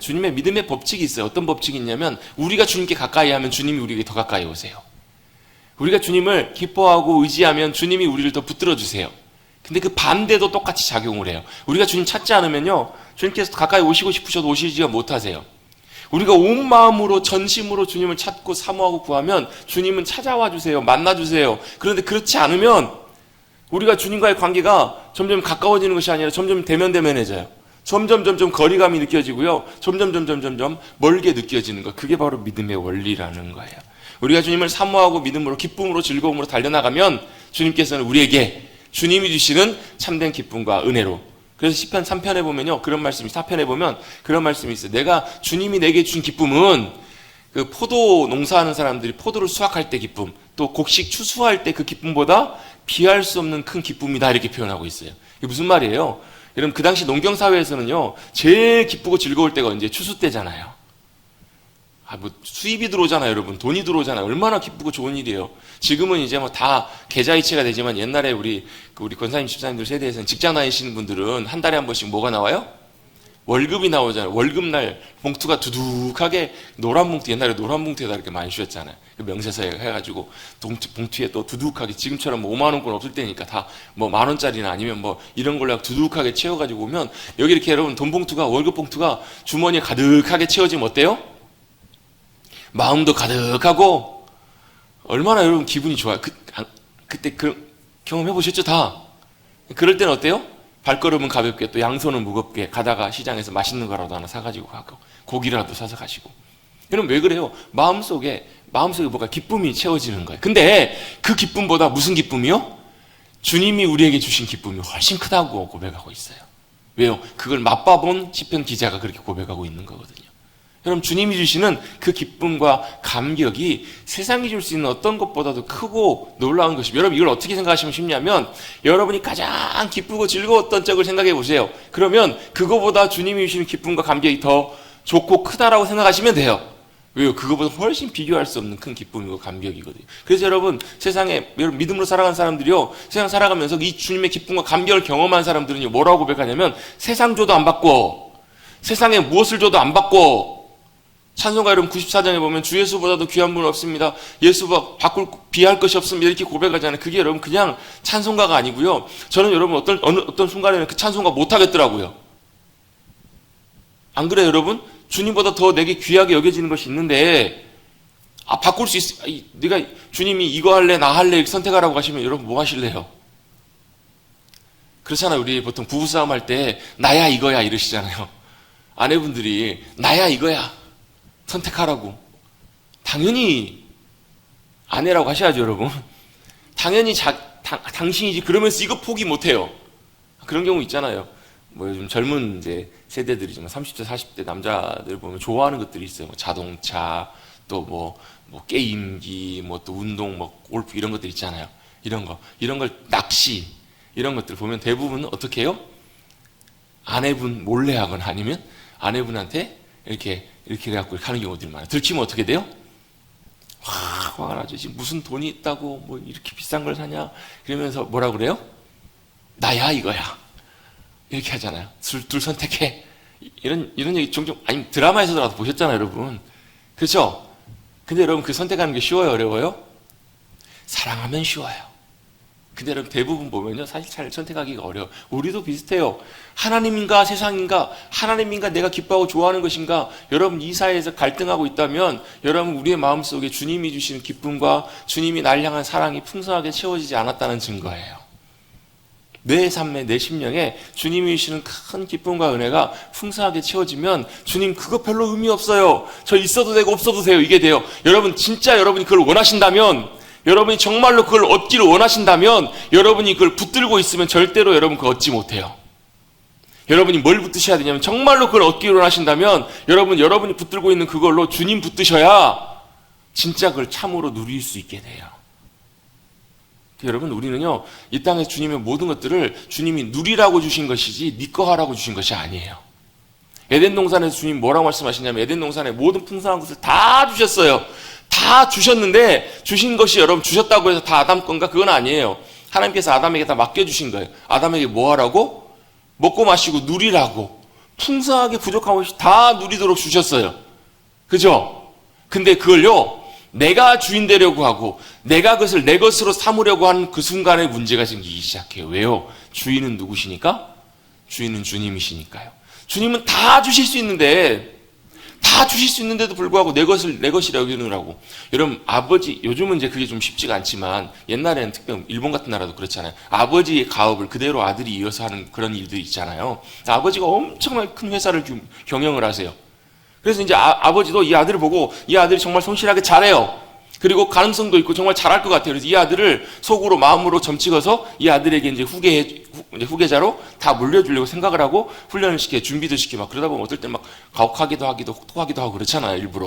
주님의 믿음의 법칙이 있어요. 어떤 법칙이 있냐면 우리가 주님께 가까이 하면 주님이 우리에게 더 가까이 오세요. 우리가 주님을 기뻐하고 의지하면 주님이 우리를 더 붙들어 주세요. 근데 그 반대도 똑같이 작용을 해요. 우리가 주님 찾지 않으면요, 주님께서 가까이 오시고 싶으셔도 오시지가 못하세요. 우리가 온 마음으로 전심으로 주님을 찾고 사모하고 구하면 주님은 찾아와 주세요. 만나 주세요. 그런데 그렇지 않으면 우리가 주님과의 관계가 점점 가까워지는 것이 아니라 점점 대면대면해져요. 점점 거리감이 느껴지고요. 점점 멀게 느껴지는 것. 그게 바로 믿음의 원리라는 거예요. 우리가 주님을 사모하고 믿음으로 기쁨으로 즐거움으로 달려나가면 주님께서는 우리에게 주님이 주시는 참된 기쁨과 은혜로, 그래서 시편 3편에 보면요, 그런 말씀이, 4편에 보면 그런 말씀이 있어요. 내가 주님이 내게 주신 기쁨은 그 포도 농사하는 사람들이 포도를 수확할 때 기쁨, 또 곡식 추수할 때 그 기쁨보다 비할 수 없는 큰 기쁨이다, 이렇게 표현하고 있어요. 이게 무슨 말이에요? 여러분, 그 당시 농경사회에서는요, 제일 기쁘고 즐거울 때가 언제? 추수 때잖아요. 수입이 들어오잖아요, 여러분. 돈이 들어오잖아요. 얼마나 기쁘고 좋은 일이에요. 지금은 이제 뭐 다 계좌이체가 되지만 옛날에 우리 권사님, 집사님들 세대에서는 직장 다니시는 분들은 한 달에 한 번씩 뭐가 나와요? 월급이 나오잖아요. 월급날 봉투가 두둑하게 노란 봉투, 옛날에 노란 봉투에다 이렇게 많이 주셨잖아요. 명세서에 해가지고 봉투에 또 두둑하게, 지금처럼 뭐 5만 원권 없을 때니까 다 뭐 10,000원짜리나 아니면 뭐 이런 걸로 두둑하게 채워가지고 오면 여기 이렇게 여러분 돈 봉투가, 월급 봉투가 주머니에 가득하게 채워지면 어때요? 마음도 가득하고 얼마나 여러분 기분이 좋아요. 그때 경험해 보셨죠? 다. 그럴 때는 어때요? 발걸음은 가볍게, 또 양손은 무겁게 가다가 시장에서 맛있는 거라도 하나 사가지고 가고 고기라도 사서 가시고. 여러분 왜 그래요? 마음속에 뭐가 기쁨이 채워지는 거예요. 근데 그 기쁨보다 무슨 기쁨이요? 주님이 우리에게 주신 기쁨이 훨씬 크다고 고백하고 있어요. 왜요? 그걸 맛봐본 시편 기자가 그렇게 고백하고 있는 거거든요. 여러분, 주님이 주시는 그 기쁨과 감격이 세상이 줄 수 있는 어떤 것보다도 크고 놀라운 것입니다. 여러분, 이걸 어떻게 생각하시면 쉽냐면, 여러분이 가장 기쁘고 즐거웠던 적을 생각해 보세요. 그러면 그거보다 주님이 주시는 기쁨과 감격이 더 좋고 크다라고 생각하시면 돼요. 왜요? 그거보다 훨씬 비교할 수 없는 큰 기쁨이고 감격이거든요. 그래서 여러분, 세상에, 여러분 믿음으로 살아가는 사람들이요, 세상 살아가면서 이 주님의 기쁨과 감격을 경험한 사람들은요, 뭐라고 고백하냐면, 세상 줘도 안 받고, 세상에 무엇을 줘도 안 받고, 찬송가 여러분 94장에 보면 주 예수보다도 귀한 분은 없습니다. 예수 비할 것이 없습니다. 이렇게 고백하잖아요. 그게 여러분 그냥 찬송가가 아니고요. 저는 여러분 어떤 순간에는 그 찬송가 못하겠더라고요. 안 그래요, 여러분? 주님보다 더 내게 귀하게 여겨지는 것이 있는데, 바꿀 수 있어. 네가 주님이 이거 할래, 나 할래 이렇게 선택하라고 하시면 여러분 뭐 하실래요? 그렇잖아요. 우리 보통 부부싸움 할 때 나야 이거야 이러시잖아요. 아내분들이 나야 이거야 선택하라고. 당연히 아내라고 하셔야죠, 여러분. 당연히 당신이지. 그러면서 이거 포기 못해요. 그런 경우 있잖아요. 뭐 요즘 젊은 이제 세대들이지만 30대, 40대 남자들 보면 좋아하는 것들이 있어요. 뭐 자동차, 또 뭐 게임기, 뭐 또 운동, 뭐 골프 이런 것들 있잖아요. 이런 걸 낚시 이런 것들 보면 대부분 어떻게 해요? 아내분 몰래 하거나 아니면 아내분한테 이렇게 해갖고 하는 경우들이 많아요. 들키면 어떻게 돼요? 화가 나죠. 지금 무슨 돈이 있다고 뭐 이렇게 비싼 걸 사냐? 그러면서 뭐라 그래요? 나야 이거야. 이렇게 하잖아요. 둘 선택해. 이런 얘기 종종, 아니 드라마에서도 보셨잖아요, 여러분. 그렇죠? 근데 여러분 그 선택하는 게 쉬워요, 어려워요? 사랑하면 쉬워요. 근데 여러분 대부분 보면요, 사실 잘 선택하기가 어려워요. 우리도 비슷해요. 하나님인가 세상인가, 하나님인가 내가 기뻐하고 좋아하는 것인가. 여러분 이 사회에서 갈등하고 있다면 여러분 우리의 마음속에 주님이 주시는 기쁨과 주님이 날 향한 사랑이 풍성하게 채워지지 않았다는 증거예요. 내 삶에, 내 심령에 주님이 주시는 큰 기쁨과 은혜가 풍성하게 채워지면 주님 그거 별로 의미 없어요. 저 있어도 되고 없어도 돼요. 이게 돼요. 여러분 진짜 여러분이 그걸 원하신다면, 여러분이 정말로 그걸 얻기를 원하신다면, 여러분이 그걸 붙들고 있으면 절대로 여러분 그거 얻지 못해요. 여러분이 뭘 붙드셔야 되냐면, 정말로 그걸 얻기를 원하신다면 여러분이 붙들고 있는 그걸로 주님 붙드셔야 진짜 그걸 참으로 누릴 수 있게 돼요. 여러분 우리는요, 이 땅에서 주님의 모든 것들을 주님이 누리라고 주신 것이지 네 거 하라고 주신 것이 아니에요. 에덴 동산에서 주님 뭐라고 말씀하시냐면, 에덴 동산에 모든 풍성한 것을 다 주셨어요. 다 주셨는데, 주신 것이 여러분 주셨다고 해서 다 아담 건가? 그건 아니에요. 하나님께서 아담에게 다 맡겨주신 거예요. 아담에게 뭐 하라고? 먹고 마시고 누리라고. 풍성하게 부족함 없이 다 누리도록 주셨어요. 그죠? 근데 그걸요, 내가 주인 되려고 하고 내가 그것을 내 것으로 삼으려고 하는 그 순간에 문제가 생기기 시작해요. 왜요? 주인은 누구시니까? 주인은 주님이시니까요. 주님은 다 주실 수 있는데, 다 주실 수 있는데도 불구하고 내 것을 내 것이라 여기느라고. 여러분, 아버지, 요즘은 이제 그게 좀 쉽지가 않지만 옛날에는 특히 일본 같은 나라도 그렇잖아요. 아버지의 가업을 그대로 아들이 이어서 하는 그런 일들이 있잖아요. 아버지가 엄청나게 큰 회사를 경영을 하세요. 그래서 이제 아버지도 이 아들을 보고 이 아들이 정말 성실하게 잘해요. 그리고 가능성도 있고 정말 잘할 것 같아요. 그래서 이 아들을 속으로 마음으로 점찍어서 이 아들에게 이제 후계자로 다 물려주려고 생각을 하고 훈련을 시켜 준비도 시키고 막 그러다 보면 어떨 때 막 가혹하기도 하기도 혹독하기도 하고 그렇잖아요, 일부러.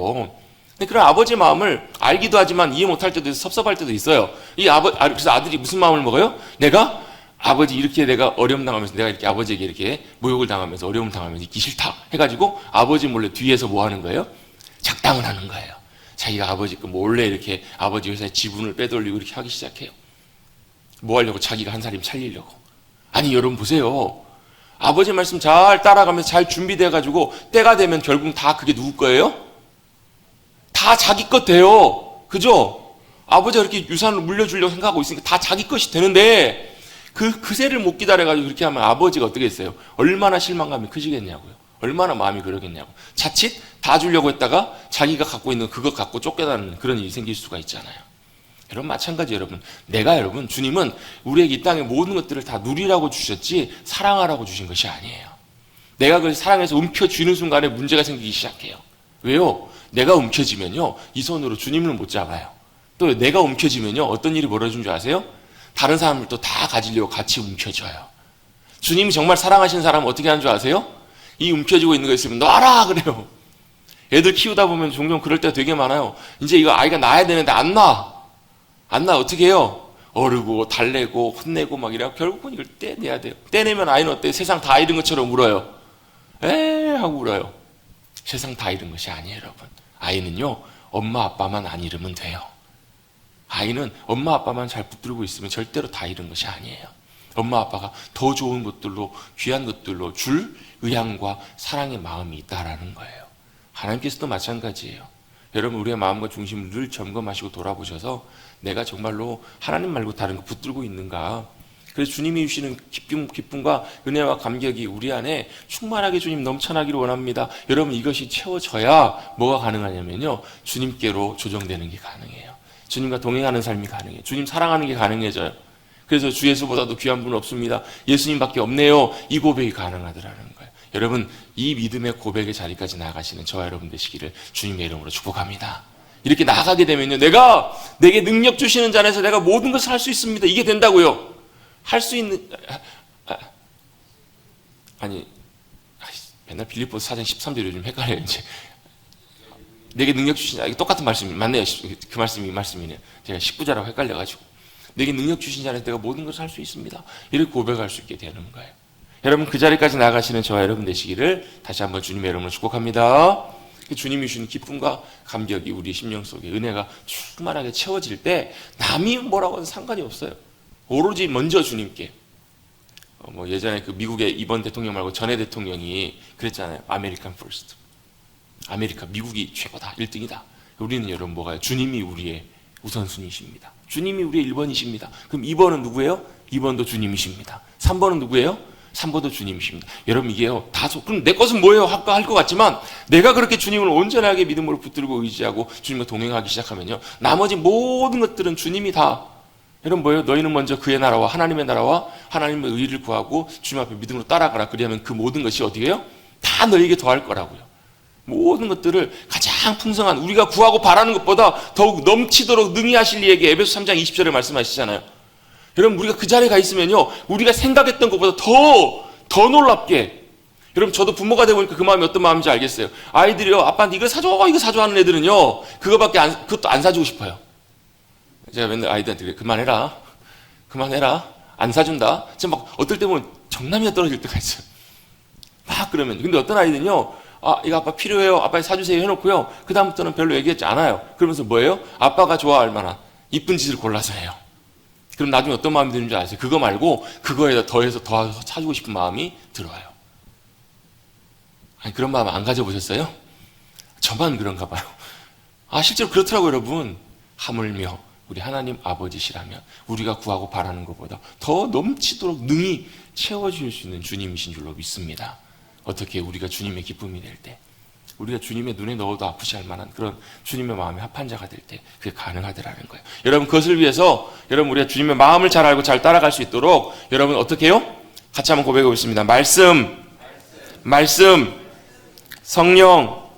근데 그런 아버지의 마음을 알기도 하지만 이해 못할 때도 있어서 섭섭할 때도 있어요. 그래서 아들이 무슨 마음을 먹어요? 내가 아버지 이렇게 내가 어려움 당하면서 내가 이렇게 아버지에게 이렇게 모욕을 당하면서 어려움 당하면서 있기 싫다 해가지고 아버지 몰래 뒤에서 뭐 하는 거예요? 작당을 하는 거예요. 자기가 아버지 그 몰래 이렇게 아버지 회사의 지분을 빼돌리고 이렇게 하기 시작해요. 뭐 하려고? 자기가 한 사람 살리려고. 아니 여러분 보세요. 아버지 말씀 잘 따라가면서 잘 준비돼가지고 때가 되면 결국 다 그게 누구 거예요? 다 자기 것 돼요. 그죠? 아버지가 그렇게 유산을 물려주려고 생각하고 있으니까 다 자기 것이 되는데 그새를 못 기다려가지고 그렇게 하면 아버지가 어떻게 했어요? 얼마나 실망감이 크시겠냐고요. 얼마나 마음이 그러겠냐고. 자칫 다 주려고 했다가 자기가 갖고 있는 그것 갖고 쫓겨나는 그런 일이 생길 수가 있잖아요. 여러분 마찬가지 여러분. 여러분 주님은 우리에게 이 땅의 모든 것들을 다 누리라고 주셨지 사랑하라고 주신 것이 아니에요. 내가 그걸 사랑해서 움켜쥐는 순간에 문제가 생기기 시작해요. 왜요? 내가 움켜쥐면요. 이 손으로 주님을 못 잡아요. 또 내가 움켜쥐면요. 어떤 일이 벌어진 줄 아세요? 다른 사람을 또 다 가지려고 같이 움켜줘요. 주님이 정말 사랑하시는 사람은 어떻게 하는 줄 아세요? 이 움켜쥐고 있는 거 있으면 놔라 그래요. 애들 키우다 보면 종종 그럴 때가 되게 많아요. 이제 이거 아이가 낳아야 되는데 안 낳아. 어떻게 해요? 어르고 달래고 혼내고 막 이래요. 결국은 이걸 떼내야 돼요. 떼내면 아이는 어때요? 세상 다 잃은 것처럼 울어요. 하고 울어요. 세상 다 잃은 것이 아니에요, 여러분. 아이는요, 엄마 아빠만 안 잃으면 돼요. 아이는 엄마 아빠만 잘 붙들고 있으면 절대로 다 잃은 것이 아니에요. 엄마 아빠가 더 좋은 것들로 귀한 것들로 줄 의향과 사랑의 마음이 있다라는 거예요. 하나님께서도 마찬가지예요. 여러분 우리의 마음과 중심을 늘 점검하시고 돌아보셔서 내가 정말로 하나님 말고 다른 거 붙들고 있는가. 그래서 주님이 주시는 기쁨과 은혜와 감격이 우리 안에 충만하게 주님 넘쳐나기를 원합니다. 여러분 이것이 채워져야 뭐가 가능하냐면요. 주님께로 조정되는 게 가능해요. 주님과 동행하는 삶이 가능해요. 주님 사랑하는 게 가능해져요. 그래서 주 예수보다도 귀한 분은 없습니다. 예수님밖에 없네요. 이 고백이 가능하더라는 거예요. 여러분 이 믿음의 고백의 자리까지 나아가시는 저와 여러분 되시기를 주님의 이름으로 축복합니다. 이렇게 나아가게 되면요. 내게 능력 주시는 자에서 내가 모든 것을 할 수 있습니다. 이게 된다고요. 할 수 있는 맨날 빌립보서 4장 13절 요즘 헷갈려요. 이제 내게 능력 주신 자, 이게 똑같은 말씀이 맞네요. 그 말씀이 이 말씀이네요. 제가 19자라고 헷갈려가지고 내게 능력 주신 자에서 내가 모든 것을 할 수 있습니다. 이렇게 고백할 수 있게 되는 거예요. 여러분 그 자리까지 나아가시는 저와 여러분 되시기를 다시 한번 주님의 이름으로 축복합니다. 주님이 주신 기쁨과 감격이 우리 심령 속에 은혜가 충만하게 채워질 때 남이 뭐라고 해도 상관이 없어요. 오로지 먼저 주님께. 예전에 그 미국의 이번 대통령 말고 전에 대통령이 그랬잖아요. 아메리칸 퍼스트. 미국이 최고다. 1등이다. 우리는 여러분 뭐가요? 주님이 우리의 우선순위이십니다. 주님이 우리의 1번이십니다. 그럼 2번은 누구예요? 2번도 주님이십니다. 3번은 누구예요? 3번도 주님이십니다. 여러분 이게요. 그럼 내 것은 뭐예요? 할 것 같지만 내가 그렇게 주님을 온전하게 믿음으로 붙들고 의지하고 주님과 동행하기 시작하면요. 나머지 모든 것들은 주님이 다. 여러분 뭐예요? 너희는 먼저 그의 나라와 하나님의 하나님의 의를 구하고 주님 앞에 믿음으로 따라가라. 그러면 그 모든 것이 어디예요? 다 너희에게 더할 거라고요. 모든 것들을 가장 풍성한 우리가 구하고 바라는 것보다 더욱 넘치도록 능히 하실 이에게 에베소 3장 20절에 말씀하시잖아요. 여러분 우리가 그 자리에 가 있으면요. 우리가 생각했던 것보다 더 놀랍게. 여러분 저도 부모가 되고 보니까 그 마음이 어떤 마음인지 알겠어요. 아이들이요. 아빠한테 이거 사줘 하는 애들은요. 그것도 안 사주고 싶어요. 제가 맨날 아이들한테 그래. 그만해라. 안 사준다. 지금 막 어떨 때 보면 정남이가 떨어질 때가 있어요. 막 그러면. 근데 어떤 아이들은요. 이거 아빠 필요해요. 아빠 사주세요 해놓고요. 그 다음부터는 별로 얘기하지 않아요. 그러면서 뭐예요? 아빠가 좋아할 만한 이쁜 짓을 골라서 해요. 그럼 나중에 어떤 마음이 드는지 아세요? 그거 말고 그거에다 더해서 더 사주고 싶은 마음이 들어요. 아니, 그런 마음 안 가져보셨어요? 저만 그런가 봐요. 실제로 그렇더라고요, 여러분. 하물며 우리 하나님 아버지시라면 우리가 구하고 바라는 것보다 더 넘치도록 능히 채워줄 수 있는 주님이신 줄로 믿습니다. 어떻게 우리가 주님의 기쁨이 될 때, 우리가 주님의 눈에 넣어도 아프지 않을 만한 그런 주님의 마음에 합한 자가 될 때 그게 가능하더라는 거예요. 여러분, 그것을 위해서 여러분 우리가 주님의 마음을 잘 알고 잘 따라갈 수 있도록 여러분 어떻게 해요? 같이 한번 고백해 보겠습니다. 말씀, 성령.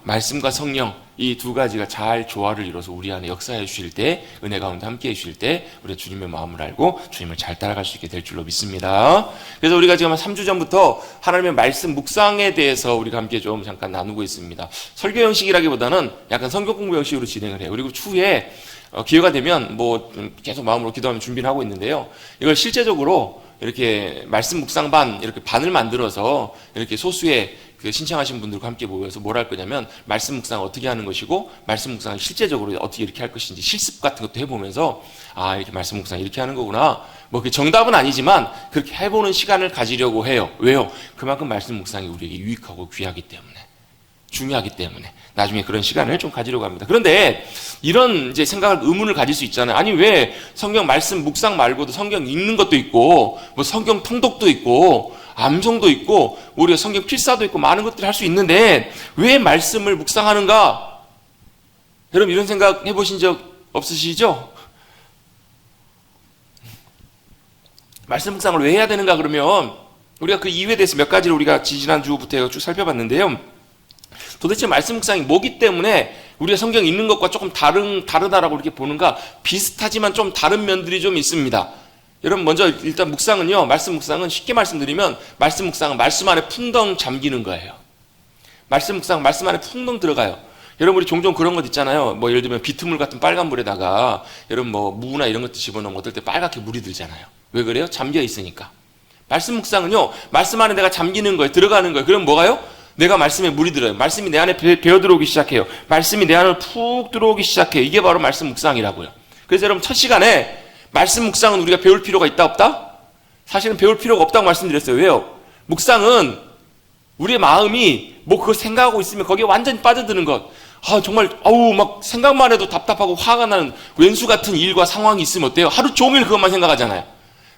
말씀과 성령, 이 두 가지가 잘 조화를 이뤄서 우리 안에 역사해 주실 때, 은혜 가운데 함께 해 주실 때 우리가 주님의 마음을 알고 주님을 잘 따라갈 수 있게 될 줄로 믿습니다. 그래서 우리가 지금 한 3주 전부터 하나님의 말씀 묵상에 대해서 우리가 함께 좀 잠깐 나누고 있습니다. 설교 형식이라기보다는 약간 성경 공부 형식으로 진행을 해요. 그리고 추후에 기회가 되면 계속 마음으로 기도하면 준비를 하고 있는데요. 이걸 실제적으로 이렇게 말씀 묵상반, 이렇게 반을 만들어서 이렇게 소수의 신청하신 분들과 함께 모여서 뭘 할 거냐면 말씀 묵상 어떻게 하는 것이고 말씀 묵상을 실제적으로 어떻게 이렇게 할 것인지 실습 같은 것도 해보면서 이렇게 말씀 묵상 이렇게 하는 거구나. 그 정답은 아니지만 그렇게 해보는 시간을 가지려고 해요. 왜요? 그만큼 말씀 묵상이 우리에게 유익하고 귀하기 때문에, 중요하기 때문에 나중에 그런 시간을 좀 가지려고 합니다. 그런데 이런 이제 생각을, 의문을 가질 수 있잖아요. 아니, 왜 성경 말씀 묵상 말고도 성경 읽는 것도 있고 성경 통독도 있고 암송도 있고 우리가 성경 필사도 있고 많은 것들을 할 수 있는데 왜 말씀을 묵상하는가? 여러분, 이런 생각 해보신 적 없으시죠? 말씀 묵상을 왜 해야 되는가 그러면 우리가 그 이유에 대해서 몇 가지를 우리가 지난주부터 쭉 살펴봤는데요. 도대체 말씀 묵상이 뭐기 때문에 우리가 성경 읽는 것과 조금 다르다라고 이렇게 보는가? 비슷하지만 좀 다른 면들이 좀 있습니다. 여러분, 먼저 일단 묵상은요, 말씀 묵상은 쉽게 말씀드리면 말씀 묵상은 말씀 안에 풍덩 잠기는 거예요. 말씀 묵상, 말씀 안에 풍덩 들어가요. 여러분, 우리 종종 그런 것 있잖아요. 예를 들면 비트물 같은 빨간 물에다가 여러분 무나 이런 것도 집어넣으면 어떨 때 빨갛게 물이 들잖아요. 왜 그래요? 잠겨 있으니까. 말씀 묵상은요, 말씀 안에 내가 잠기는 거예요. 들어가는 거예요. 그럼 뭐가요? 내가 말씀에 물이 들어요. 말씀이 내 안에 배어 들어오기 시작해요. 말씀이 내 안으로 푹 들어오기 시작해요. 이게 바로 말씀 묵상이라고요. 그래서 여러분, 첫 시간에 말씀 묵상은 우리가 배울 필요가 있다 없다? 사실은 배울 필요가 없다고 말씀드렸어요. 왜요? 묵상은 우리의 마음이 그거 생각하고 있으면 거기에 완전히 빠져드는 것. 정말 막 생각만 해도 답답하고 화가 나는 왼수 같은 일과 상황이 있으면 어때요? 하루 종일 그것만 생각하잖아요.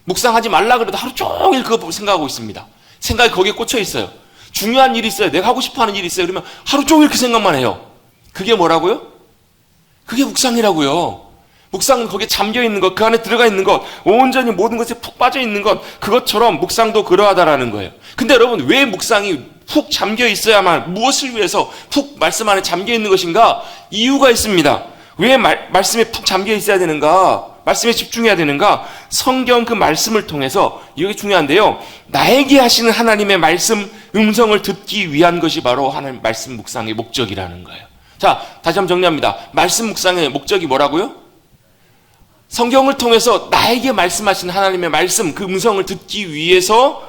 묵상하지 말라 그래도 하루 종일 그거 생각하고 있습니다. 생각이 거기에 꽂혀 있어요. 중요한 일이 있어요. 내가 하고 싶어하는 일이 있어요. 그러면 하루 종일 그 생각만 해요. 그게 뭐라고요? 그게 묵상이라고요. 묵상은 거기에 잠겨 있는 것, 그 안에 들어가 있는 것, 온전히 모든 것에 푹 빠져 있는 것, 그것처럼 묵상도 그러하다라는 거예요. 근데 여러분, 왜 묵상이 푹 잠겨 있어야만, 무엇을 위해서 푹 말씀 안에 잠겨 있는 것인가? 이유가 있습니다. 왜 말씀에 푹 잠겨 있어야 되는가? 말씀에 집중해야 되는가? 성경 그 말씀을 통해서, 이게 중요한데요, 나에게 하시는 하나님의 말씀 음성을 듣기 위한 것이 바로 하나님 말씀 묵상의 목적이라는 거예요. 자, 다시 한번 정리합니다. 말씀 묵상의 목적이 뭐라고요? 성경을 통해서 나에게 말씀하신 하나님의 말씀, 그 음성을 듣기 위해서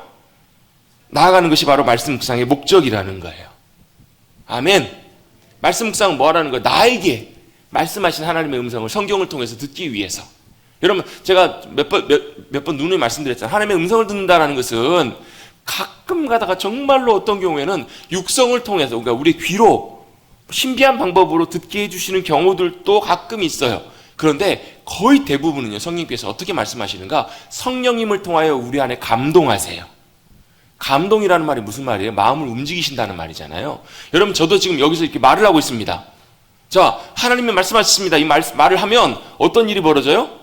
나아가는 것이 바로 말씀 묵상의 목적이라는 거예요. 아멘. 말씀 묵상은 뭐 하라는 거예요? 나에게 말씀하신 하나님의 음성을 성경을 통해서 듣기 위해서. 여러분, 제가 몇 번 누누이 말씀드렸잖아요. 하나님의 음성을 듣는다는 것은 가끔 가다가 정말로 어떤 경우에는 육성을 통해서, 그러니까 우리 귀로 신비한 방법으로 듣게 해주시는 경우들도 가끔 있어요. 그런데 거의 대부분은요, 성령께서 어떻게 말씀하시는가? 성령님을 통하여 우리 안에 감동하세요. 감동이라는 말이 무슨 말이에요? 마음을 움직이신다는 말이잖아요. 여러분, 저도 지금 여기서 이렇게 말을 하고 있습니다. 자, 하나님이 말씀하셨습니다. 이 말을 하면 어떤 일이 벌어져요?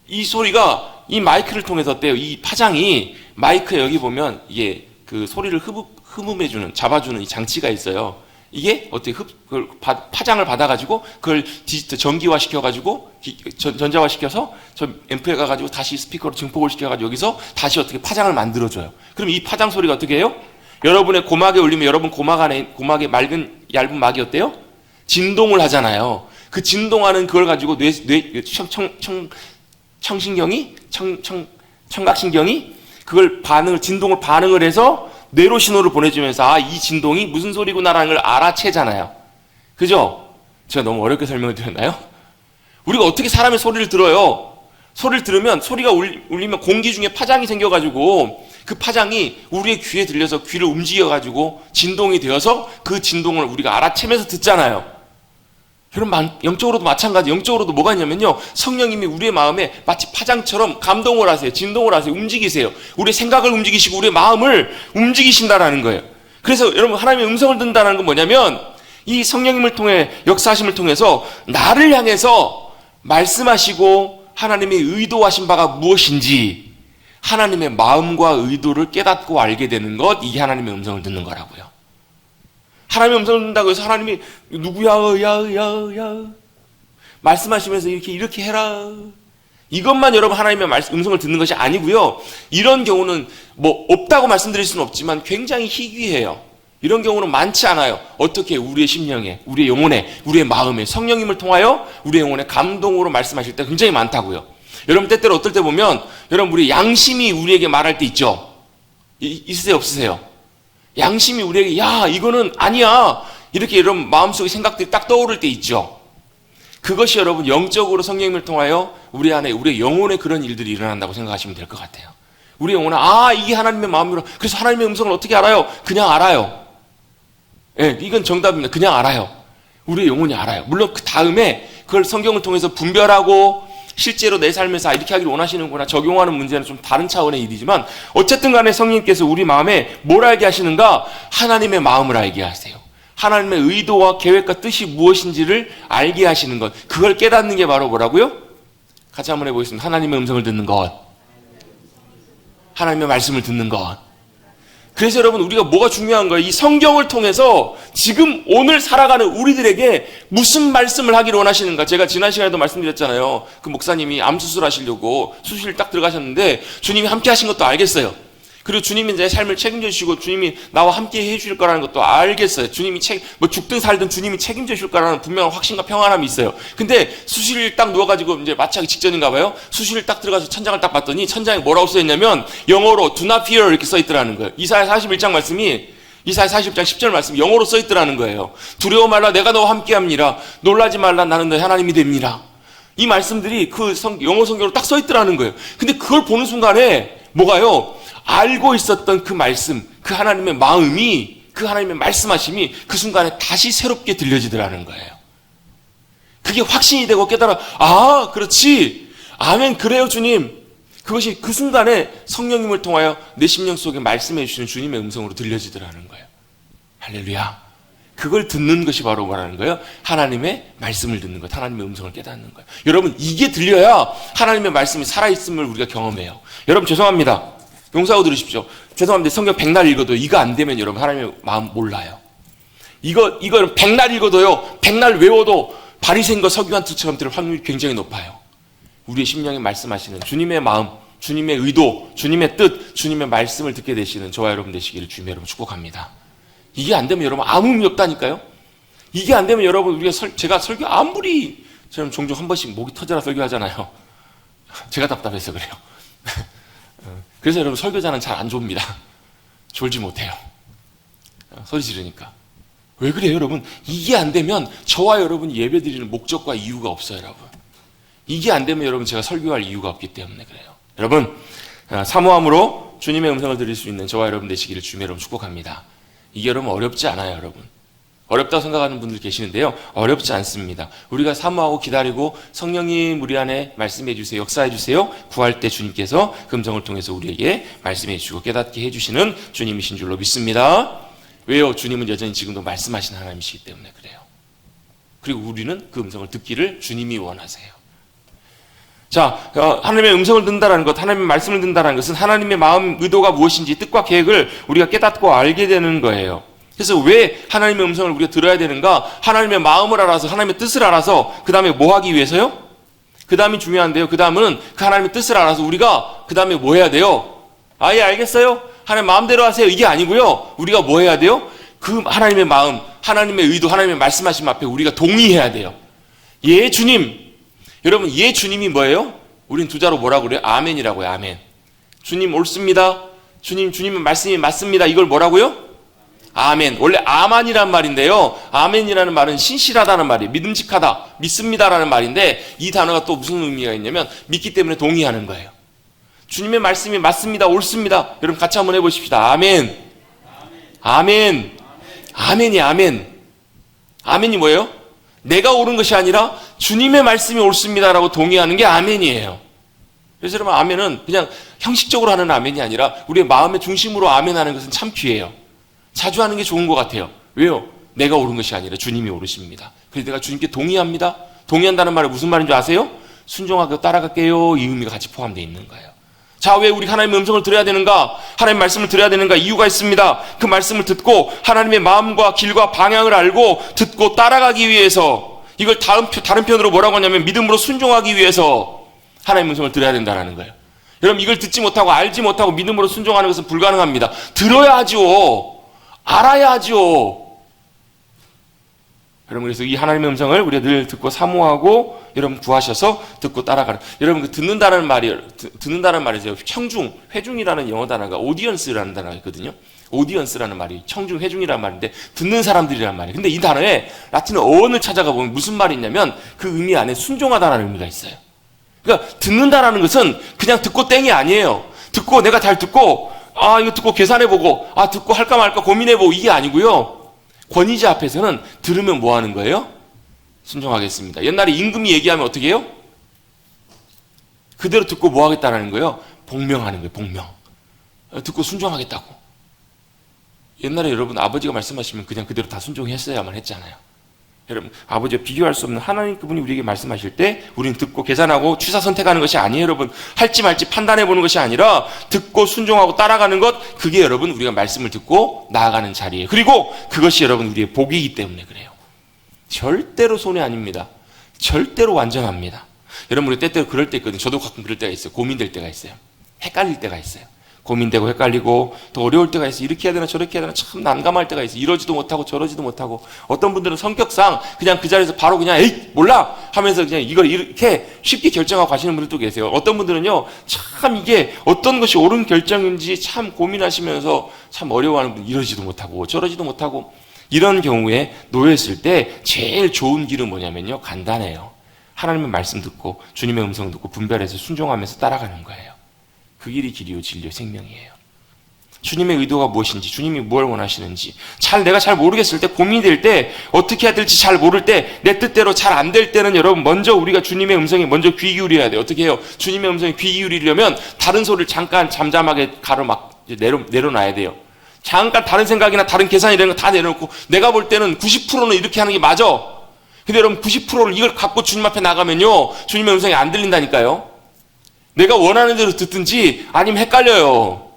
이 소리가 이 마이크를 통해서 어때요? 이 파장이 마이크에 여기 보면 이게 그 소리를 흡음해주는, 잡아주는 이 장치가 있어요. 이게 어떻게 그걸 파장을 받아가지고 그걸 디지털 전기화 시켜가지고 전자화 시켜서 저 앰프에 가가지고 다시 스피커로 증폭을 시켜가지고 여기서 다시 어떻게 파장을 만들어줘요. 그럼 이 파장 소리가 어떻게 해요? 여러분의 고막에 울리면 여러분 고막의 맑은 얇은 막이 어때요? 진동을 하잖아요. 그 진동하는 그걸 가지고 청각신경이 그걸 진동을 반응을 해서 뇌로 신호를 보내주면서 이 진동이 무슨 소리구나라는 걸 알아채잖아요. 그죠? 제가 너무 어렵게 설명을 드렸나요? 우리가 어떻게 사람의 소리를 들어요? 소리를 들으면 소리가 울리면 공기 중에 파장이 생겨가지고 그 파장이 우리의 귀에 들려서 귀를 움직여가지고 진동이 되어서 그 진동을 우리가 알아채면서 듣잖아요. 여러분, 영적으로도 마찬가지. 영적으로도 뭐가 있냐면요, 성령님이 우리의 마음에 마치 파장처럼 감동을 하세요. 진동을 하세요. 움직이세요. 우리의 생각을 움직이시고 우리의 마음을 움직이신다라는 거예요. 그래서 여러분, 하나님의 음성을 듣는다는 건 뭐냐면, 이 성령님을 통해, 역사하심을 통해서 나를 향해서 말씀하시고 하나님의 의도하신 바가 무엇인지 하나님의 마음과 의도를 깨닫고 알게 되는 것, 이게 하나님의 음성을 듣는 거라고요. 하나님의 음성을 듣는다고 해서 하나님이 누구야, 야 말씀하시면서 이렇게 해라, 이것만 여러분 하나님의 음성을 듣는 것이 아니고요. 이런 경우는 뭐 없다고 말씀드릴 수는 없지만 굉장히 희귀해요. 이런 경우는 많지 않아요. 어떻게 우리의 심령에, 우리의 영혼에, 우리의 마음에 성령님을 통하여 우리의 영혼에 감동으로 말씀하실 때 굉장히 많다고요. 여러분, 때때로 어떨 때 보면 여러분, 우리 양심이 우리에게 말할 때 있죠. 있으세요, 없으세요? 양심이 우리에게 야, 이거는 아니야, 이렇게 여러분 마음속에 생각들이 딱 떠오를 때 있죠. 그것이 여러분 영적으로 성령님을 통하여 우리 안에, 우리의 영혼에 그런 일들이 일어난다고 생각하시면 될 것 같아요. 우리 영혼은 이게 하나님의 마음이로. 그래서 하나님의 음성을 어떻게 알아요? 그냥 알아요. 예, 이건 정답입니다. 그냥 알아요. 우리의 영혼이 알아요. 물론 그 다음에 그걸 성경을 통해서 분별하고 실제로 내 삶에서 이렇게 하기를 원하시는구나 적용하는 문제는 좀 다른 차원의 일이지만, 어쨌든 간에 성령님께서 우리 마음에 뭘 알게 하시는가? 하나님의 마음을 알게 하세요. 하나님의 의도와 계획과 뜻이 무엇인지를 알게 하시는 것, 그걸 깨닫는 게 바로 뭐라고요? 같이 한번 해보겠습니다. 하나님의 음성을 듣는 것, 하나님의 말씀을 듣는 것. 그래서 여러분, 우리가 뭐가 중요한 거예요? 이 성경을 통해서 지금 오늘 살아가는 우리들에게 무슨 말씀을 하기를 원하시는가? 제가 지난 시간에도 말씀드렸잖아요. 그 목사님이 암 수술하시려고 수술을 딱 들어가셨는데 주님이 함께 하신 것도 알겠어요. 그리고 주님이 내 삶을 책임져 주시고 주님이 나와 함께 해 주실 거라는 것도 알겠어요. 주님이 죽든 살든 주님이 책임져 주실 거라는 분명한 확신과 평안함이 있어요. 근데 수술을 딱 누워가지고 이제 마취하기 직전인가 봐요. 수술을 딱 들어가서 천장을 딱 봤더니 천장에 뭐라고 써있냐면 영어로 do not fear 이렇게 써있더라는 거예요. 이사야 41장 말씀이, 이사야 40장 10절 말씀이 영어로 써있더라는 거예요. 두려워 말라, 내가 너와 함께합니다. 놀라지 말라, 나는 너의 하나님이 됩니다. 이 말씀들이 그 영어 성경으로 딱 써있더라는 거예요. 근데 그걸 보는 순간에 뭐가요? 알고 있었던 그 말씀, 그 하나님의 마음이, 그 하나님의 말씀하심이 그 순간에 다시 새롭게 들려지더라는 거예요. 그게 확신이 되고 깨달아, 그렇지, 아멘, 그래요 주님. 그것이 그 순간에 성령님을 통하여 내 심령 속에 말씀해 주시는 주님의 음성으로 들려지더라는 거예요. 할렐루야. 그걸 듣는 것이 바로 뭐라는 거예요? 하나님의 말씀을 듣는 것, 하나님의 음성을 깨닫는 거예요. 여러분, 이게 들려야 하나님의 말씀이 살아있음을 우리가 경험해요. 여러분, 죄송합니다. 용서하고 들으십시오. 죄송합니다. 성경 백날 읽어도 이거 안 되면 여러분 하나님의 마음 몰라요. 이거 백날 읽어도요, 백날 외워도 바리새인과 서기관들처럼 들을 확률이 굉장히 높아요. 우리의 심령에 말씀하시는 주님의 마음, 주님의 의도, 주님의 뜻, 주님의 말씀을 듣게 되시는 저와 여러분 되시기를 주님의 여러분 축복합니다. 이게 안 되면 여러분 아무 의미 없다니까요. 이게 안 되면 여러분, 제가 설교 아무리, 저는 종종 한 번씩 목이 터져라 설교하잖아요. 제가 답답해서 그래요. 그래서 여러분, 설교자는 잘 안 좁니다. 졸지 못해요. 소리 지르니까. 왜 그래요, 여러분? 이게 안 되면 저와 여러분이 예배 드리는 목적과 이유가 없어요, 여러분. 이게 안 되면 여러분, 제가 설교할 이유가 없기 때문에 그래요. 여러분, 사모함으로 주님의 음성을 들을 수 있는 저와 여러분 되시기를 주님의 여러분 축복합니다. 이게 여러분 어렵지 않아요, 여러분. 어렵다고 생각하는 분들 계시는데요, 어렵지 않습니다. 우리가 사모하고 기다리고 성령님 우리 안에 말씀해 주세요, 역사해 주세요, 구할 때 주님께서 그 음성을 통해서 우리에게 말씀해 주시고 깨닫게 해주시는 주님이신 줄로 믿습니다. 왜요? 주님은 여전히 지금도 말씀하시는 하나님이시기 때문에 그래요. 그리고 우리는 그 음성을 듣기를 주님이 원하세요. 자, 하나님의 음성을 듣는다는 것, 하나님의 말씀을 듣는다는 것은 하나님의 마음, 의도가 무엇인지, 뜻과 계획을 우리가 깨닫고 알게 되는 거예요. 그래서 왜 하나님의 음성을 우리가 들어야 되는가? 하나님의 마음을 알아서, 하나님의 뜻을 알아서 그 다음에 뭐 하기 위해서요? 그 다음이 중요한데요. 그 다음은 그 하나님의 뜻을 알아서 우리가 그 다음에 뭐 해야 돼요? 예, 알겠어요? 하나님 마음대로 하세요. 이게 아니고요. 우리가 뭐 해야 돼요? 그 하나님의 마음, 하나님의 의도, 하나님의 말씀하심 앞에 우리가 동의해야 돼요. 예, 주님. 여러분, 예, 주님이 뭐예요? 우린 두 자로 뭐라고 그래요? 아멘이라고 해요. 아멘. 주님 옳습니다. 주님의 말씀이 맞습니다. 이걸 뭐라고요? 아멘. 원래 아만이란 말인데요, 아멘이라는 말은 신실하다는 말이에요. 믿음직하다, 믿습니다라는 말인데, 이 단어가 또 무슨 의미가 있냐면 믿기 때문에 동의하는 거예요. 주님의 말씀이 맞습니다. 옳습니다. 여러분 같이 한번 해보십시다. 아멘. 아멘. 아멘이 아멘. 아멘이 뭐예요? 내가 옳은 것이 아니라 주님의 말씀이 옳습니다라고 동의하는 게 아멘이에요. 그래서 여러분 아멘은 그냥 형식적으로 하는 아멘이 아니라 우리의 마음의 중심으로 아멘하는 것은 참 귀해요. 자주 하는 게 좋은 것 같아요. 왜요? 내가 옳은 것이 아니라 주님이 옳으십니다. 그래서 내가 주님께 동의합니다. 동의한다는 말은 무슨 말인 줄 아세요? 순종하고 따라갈게요. 이 의미가 같이 포함되어 있는 거예요. 자, 왜 우리 하나님의 음성을 들어야 되는가? 하나님의 말씀을 들어야 되는가? 이유가 있습니다. 그 말씀을 듣고 하나님의 마음과 길과 방향을 알고 듣고 따라가기 위해서, 이걸 다른 편으로 뭐라고 하냐면 믿음으로 순종하기 위해서 하나님의 음성을 들어야 된다는 거예요. 여러분 이걸 듣지 못하고 알지 못하고 믿음으로 순종하는 것은 불가능합니다. 들어야 하죠. 알아야 하죠. 여러분 그래서 이 하나님의 음성을 우리가 늘 듣고 사모하고 여러분 구하셔서 듣고 따라가는. 여러분 그 듣는다는 말이죠. 회중이라는 영어 단어가 오디언스라는 단어가 있거든요. 오디언스라는 말이 청중, 회중이라는 말인데 듣는 사람들이라는 말이에요. 근데 이 단어에 라틴어 어원을 찾아가 보면 무슨 말이 있냐면 그 의미 안에 순종하다라는 의미가 있어요. 그러니까 듣는다라는 것은 그냥 듣고 땡이 아니에요. 듣고 내가 잘 듣고 이거 듣고 계산해보고 듣고 할까 말까 고민해보고 이게 아니고요. 권위자 앞에서는 들으면 뭐 하는 거예요? 순종하겠습니다. 옛날에 임금이 얘기하면 어떻게 해요? 그대로 듣고 뭐 하겠다라는 거예요? 복명하는 거예요. 복명. 듣고 순종하겠다고. 옛날에 여러분 아버지가 말씀하시면 그냥 그대로 다 순종했어야만 했잖아요. 여러분 아버지와 비교할 수 없는 하나님 그분이 우리에게 말씀하실 때 우리는 듣고 계산하고 취사 선택하는 것이 아니에요. 여러분 할지 말지 판단해보는 것이 아니라 듣고 순종하고 따라가는 것, 그게 여러분 우리가 말씀을 듣고 나아가는 자리예요. 그리고 그것이 여러분 우리의 복이기 때문에 그래요. 절대로 손해 아닙니다. 절대로 완전합니다. 여러분 우리 때때로 그럴 때 있거든요. 저도 가끔 그럴 때가 있어요. 고민될 때가 있어요. 헷갈릴 때가 있어요. 고민되고 헷갈리고 또 어려울 때가 있어요. 이렇게 해야 되나 저렇게 해야 되나 참 난감할 때가 있어요. 이러지도 못하고 저러지도 못하고. 어떤 분들은 성격상 그냥 그 자리에서 바로 그냥 에이 몰라 하면서 그냥 이걸 이렇게 쉽게 결정하고 가시는 분들도 계세요. 어떤 분들은요 참 이게 어떤 것이 옳은 결정인지 참 고민하시면서 참 어려워하는 분, 이러지도 못하고 저러지도 못하고. 이런 경우에 놓였을 때 제일 좋은 길은 뭐냐면요, 간단해요. 하나님의 말씀 듣고 주님의 음성 듣고 분별해서 순종하면서 따라가는 거예요. 그 길이 길이요 진리요 생명이에요. 주님의 의도가 무엇인지, 주님이 뭘 원하시는지 내가 잘 모르겠을 때, 고민될 때, 어떻게 해야 될지 잘 모를 때, 내 뜻대로 잘 안 될 때는 여러분 먼저 우리가 주님의 음성에 먼저 귀 기울여야 돼요. 어떻게 해요? 주님의 음성에 귀 기울이려면 다른 소리를 잠깐 잠잠하게 내려놔야 돼요. 잠깐 다른 생각이나 다른 계산 이런 거 다 내려놓고 내가 볼 때는 90%는 이렇게 하는 게 맞아. 근데 여러분 90%를 이걸 갖고 주님 앞에 나가면요 주님의 음성이 안 들린다니까요. 내가 원하는 대로 듣든지 아니면 헷갈려요.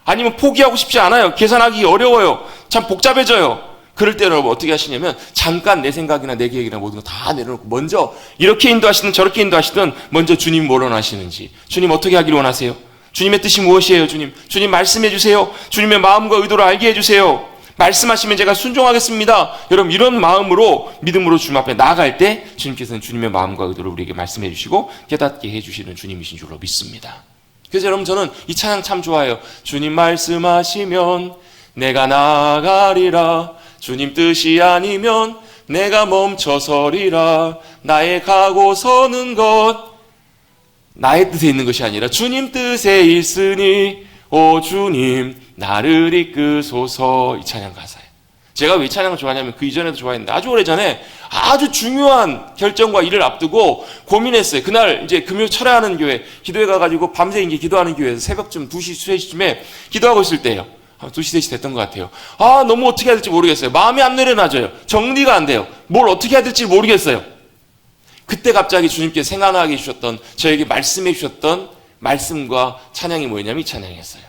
아니면 포기하고 싶지 않아요. 계산하기 어려워요. 참 복잡해져요. 그럴 때 여러분 어떻게 하시냐면 잠깐 내 생각이나 내 계획이나 모든 거 다 내려놓고 먼저 이렇게 인도하시든 저렇게 인도하시든 먼저 주님 뭘 원하시는지, 주님 어떻게 하기를 원하세요? 주님의 뜻이 무엇이에요? 주님 말씀해 주세요. 주님의 마음과 의도를 알게 해주세요. 말씀하시면 제가 순종하겠습니다. 여러분 이런 마음으로 믿음으로 주님 앞에 나아갈 때 주님께서는 주님의 마음과 의도를 우리에게 말씀해 주시고 깨닫게 해주시는 주님이신 줄로 믿습니다. 그래서 여러분 저는 이 찬양 참 좋아해요. 주님 말씀하시면 내가 나아가리라. 주님 뜻이 아니면 내가 멈춰서리라. 나의 가고 서는 것 나의 뜻에 있는 것이 아니라 주님 뜻에 있으니 오 주님 나를 이끄소서. 이 찬양 가사예요. 제가 왜 이 찬양을 좋아하냐면 그 이전에도 좋아했는데 아주 오래전에 아주 중요한 결정과 일을 앞두고 고민했어요. 그날 이제 금요 철야하는 교회 기도회 가가지고 밤새 이제 기도하는 교회에서 새벽쯤 2시, 3시쯤에 기도하고 있을 때예요. 2시, 3시 됐던 것 같아요. 너무 어떻게 해야 될지 모르겠어요. 마음이 안 내려놔져요. 정리가 안 돼요. 뭘 어떻게 해야 될지 모르겠어요. 그때 갑자기 주님께서 생각나게 해주셨던, 저에게 말씀해 주셨던 말씀과 찬양이 뭐였냐면 이 찬양이었어요.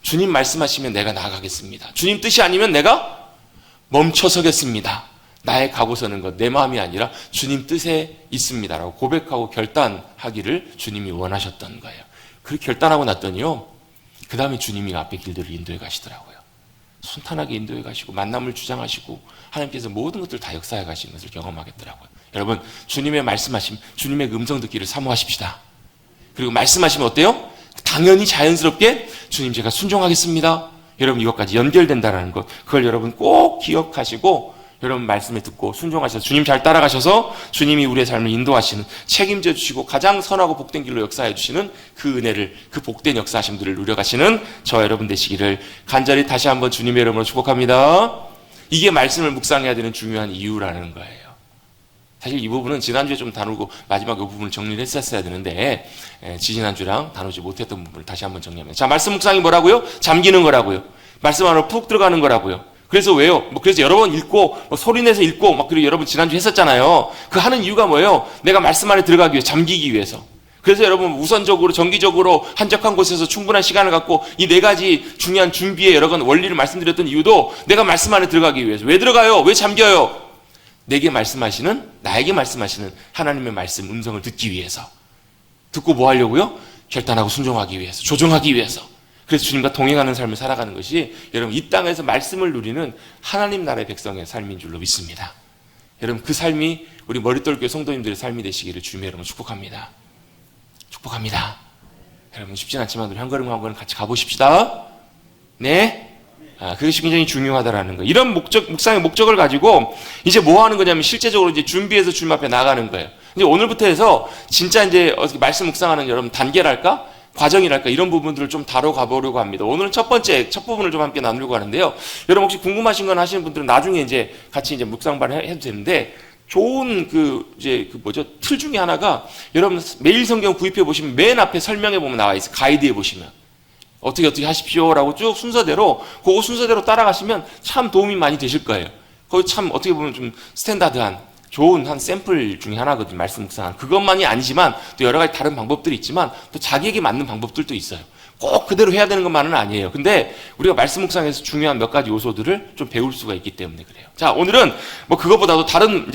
주님 말씀하시면 내가 나아가겠습니다. 주님 뜻이 아니면 내가 멈춰서겠습니다. 나의 가고 서는 것, 내 마음이 아니라 주님 뜻에 있습니다라고 고백하고 결단하기를 주님이 원하셨던 거예요. 그렇게 결단하고 났더니요, 그 다음에 주님이 앞에 길들을 인도해 가시더라고요. 순탄하게 인도해 가시고 만남을 주장하시고 하나님께서 모든 것들을 다 역사해 가시는 것을 경험하겠더라고요. 여러분 주님의 말씀하심, 주님의 음성 듣기를 사모하십시다. 그리고 말씀하시면 어때요? 당연히 자연스럽게 주님 제가 순종하겠습니다. 여러분 이것까지 연결된다는 것, 그걸 여러분 꼭 기억하시고 여러분 말씀에 듣고 순종하셔서 주님 잘 따라가셔서 주님이 우리의 삶을 인도하시는, 책임져 주시고 가장 선하고 복된 길로 역사해 주시는 그 은혜를, 그 복된 역사하심들을 누려가시는 저 여러분 되시기를 간절히 다시 한번 주님의 이름으로 축복합니다. 이게 말씀을 묵상해야 되는 중요한 이유라는 거예요. 사실 이 부분은 지난주에 좀 다루고 마지막 이 부분을 정리를 했었어야 되는데 지지난주랑 다루지 못했던 부분을 다시 한번 정리합니다. 자, 말씀 묵상이 뭐라고요? 잠기는 거라고요. 말씀 안으로 푹 들어가는 거라고요. 그래서 왜요? 그래서 여러 번 읽고 소리내서 읽고 그리고 여러분 지난주 했었잖아요. 그 하는 이유가 뭐예요? 내가 말씀 안에 들어가기 위해, 잠기기 위해서. 그래서 여러분 우선적으로 정기적으로 한적한 곳에서 충분한 시간을 갖고 이 4가지 중요한 준비의 여러 가지 원리를 말씀드렸던 이유도 내가 말씀 안에 들어가기 위해서. 왜 들어가요? 왜 잠겨요? 나에게 말씀하시는 하나님의 말씀 음성을 듣기 위해서. 듣고 뭐 하려고요? 결단하고 순종하기 위해서, 조정하기 위해서. 그래서 주님과 동행하는 삶을 살아가는 것이 여러분 이 땅에서 말씀을 누리는 하나님 나라의 백성의 삶인 줄로 믿습니다. 여러분 그 삶이 우리 머릿돌교회 성도님들의 삶이 되시기를 주님의 이름으로 축복합니다. 축복합니다. 여러분 쉽진 않지만 우리 한 걸음 한 걸음 같이 가보십시다. 네. 그것이 굉장히 중요하다라는 거예요. 이런 묵상의 목적을 가지고 이제 뭐 하는 거냐면 실제적으로 이제 준비해서 주님 앞에 나가는 거예요. 이제 오늘부터 해서 진짜 이제 어떻게 말씀 묵상하는 여러분 단계랄까? 과정이랄까? 이런 부분들을 좀 다뤄가 보려고 합니다. 오늘은 첫 부분을 좀 함께 나누려고 하는데요. 여러분 혹시 궁금하신 건 하시는 분들은 나중에 이제 같이 이제 묵상반 해도 되는데 좋은 틀 중에 하나가 여러분 매일 성경 구입해 보시면 맨 앞에 설명해 보면 나와 있어요. 가이드해 보시면. 어떻게 하십시오라고 쭉 순서대로, 그거 순서대로 따라가시면 참 도움이 많이 되실 거예요. 거기 참 어떻게 보면 좀 스탠다드한 좋은 한 샘플 중에 하나거든요. 말씀 묵상한. 그것만이 아니지만 또 여러 가지 다른 방법들이 있지만 또 자기에게 맞는 방법들도 있어요. 꼭 그대로 해야 되는 것만은 아니에요. 근데 우리가 말씀 묵상에서 중요한 몇 가지 요소들을 좀 배울 수가 있기 때문에 그래요. 자, 오늘은 그것보다도 다른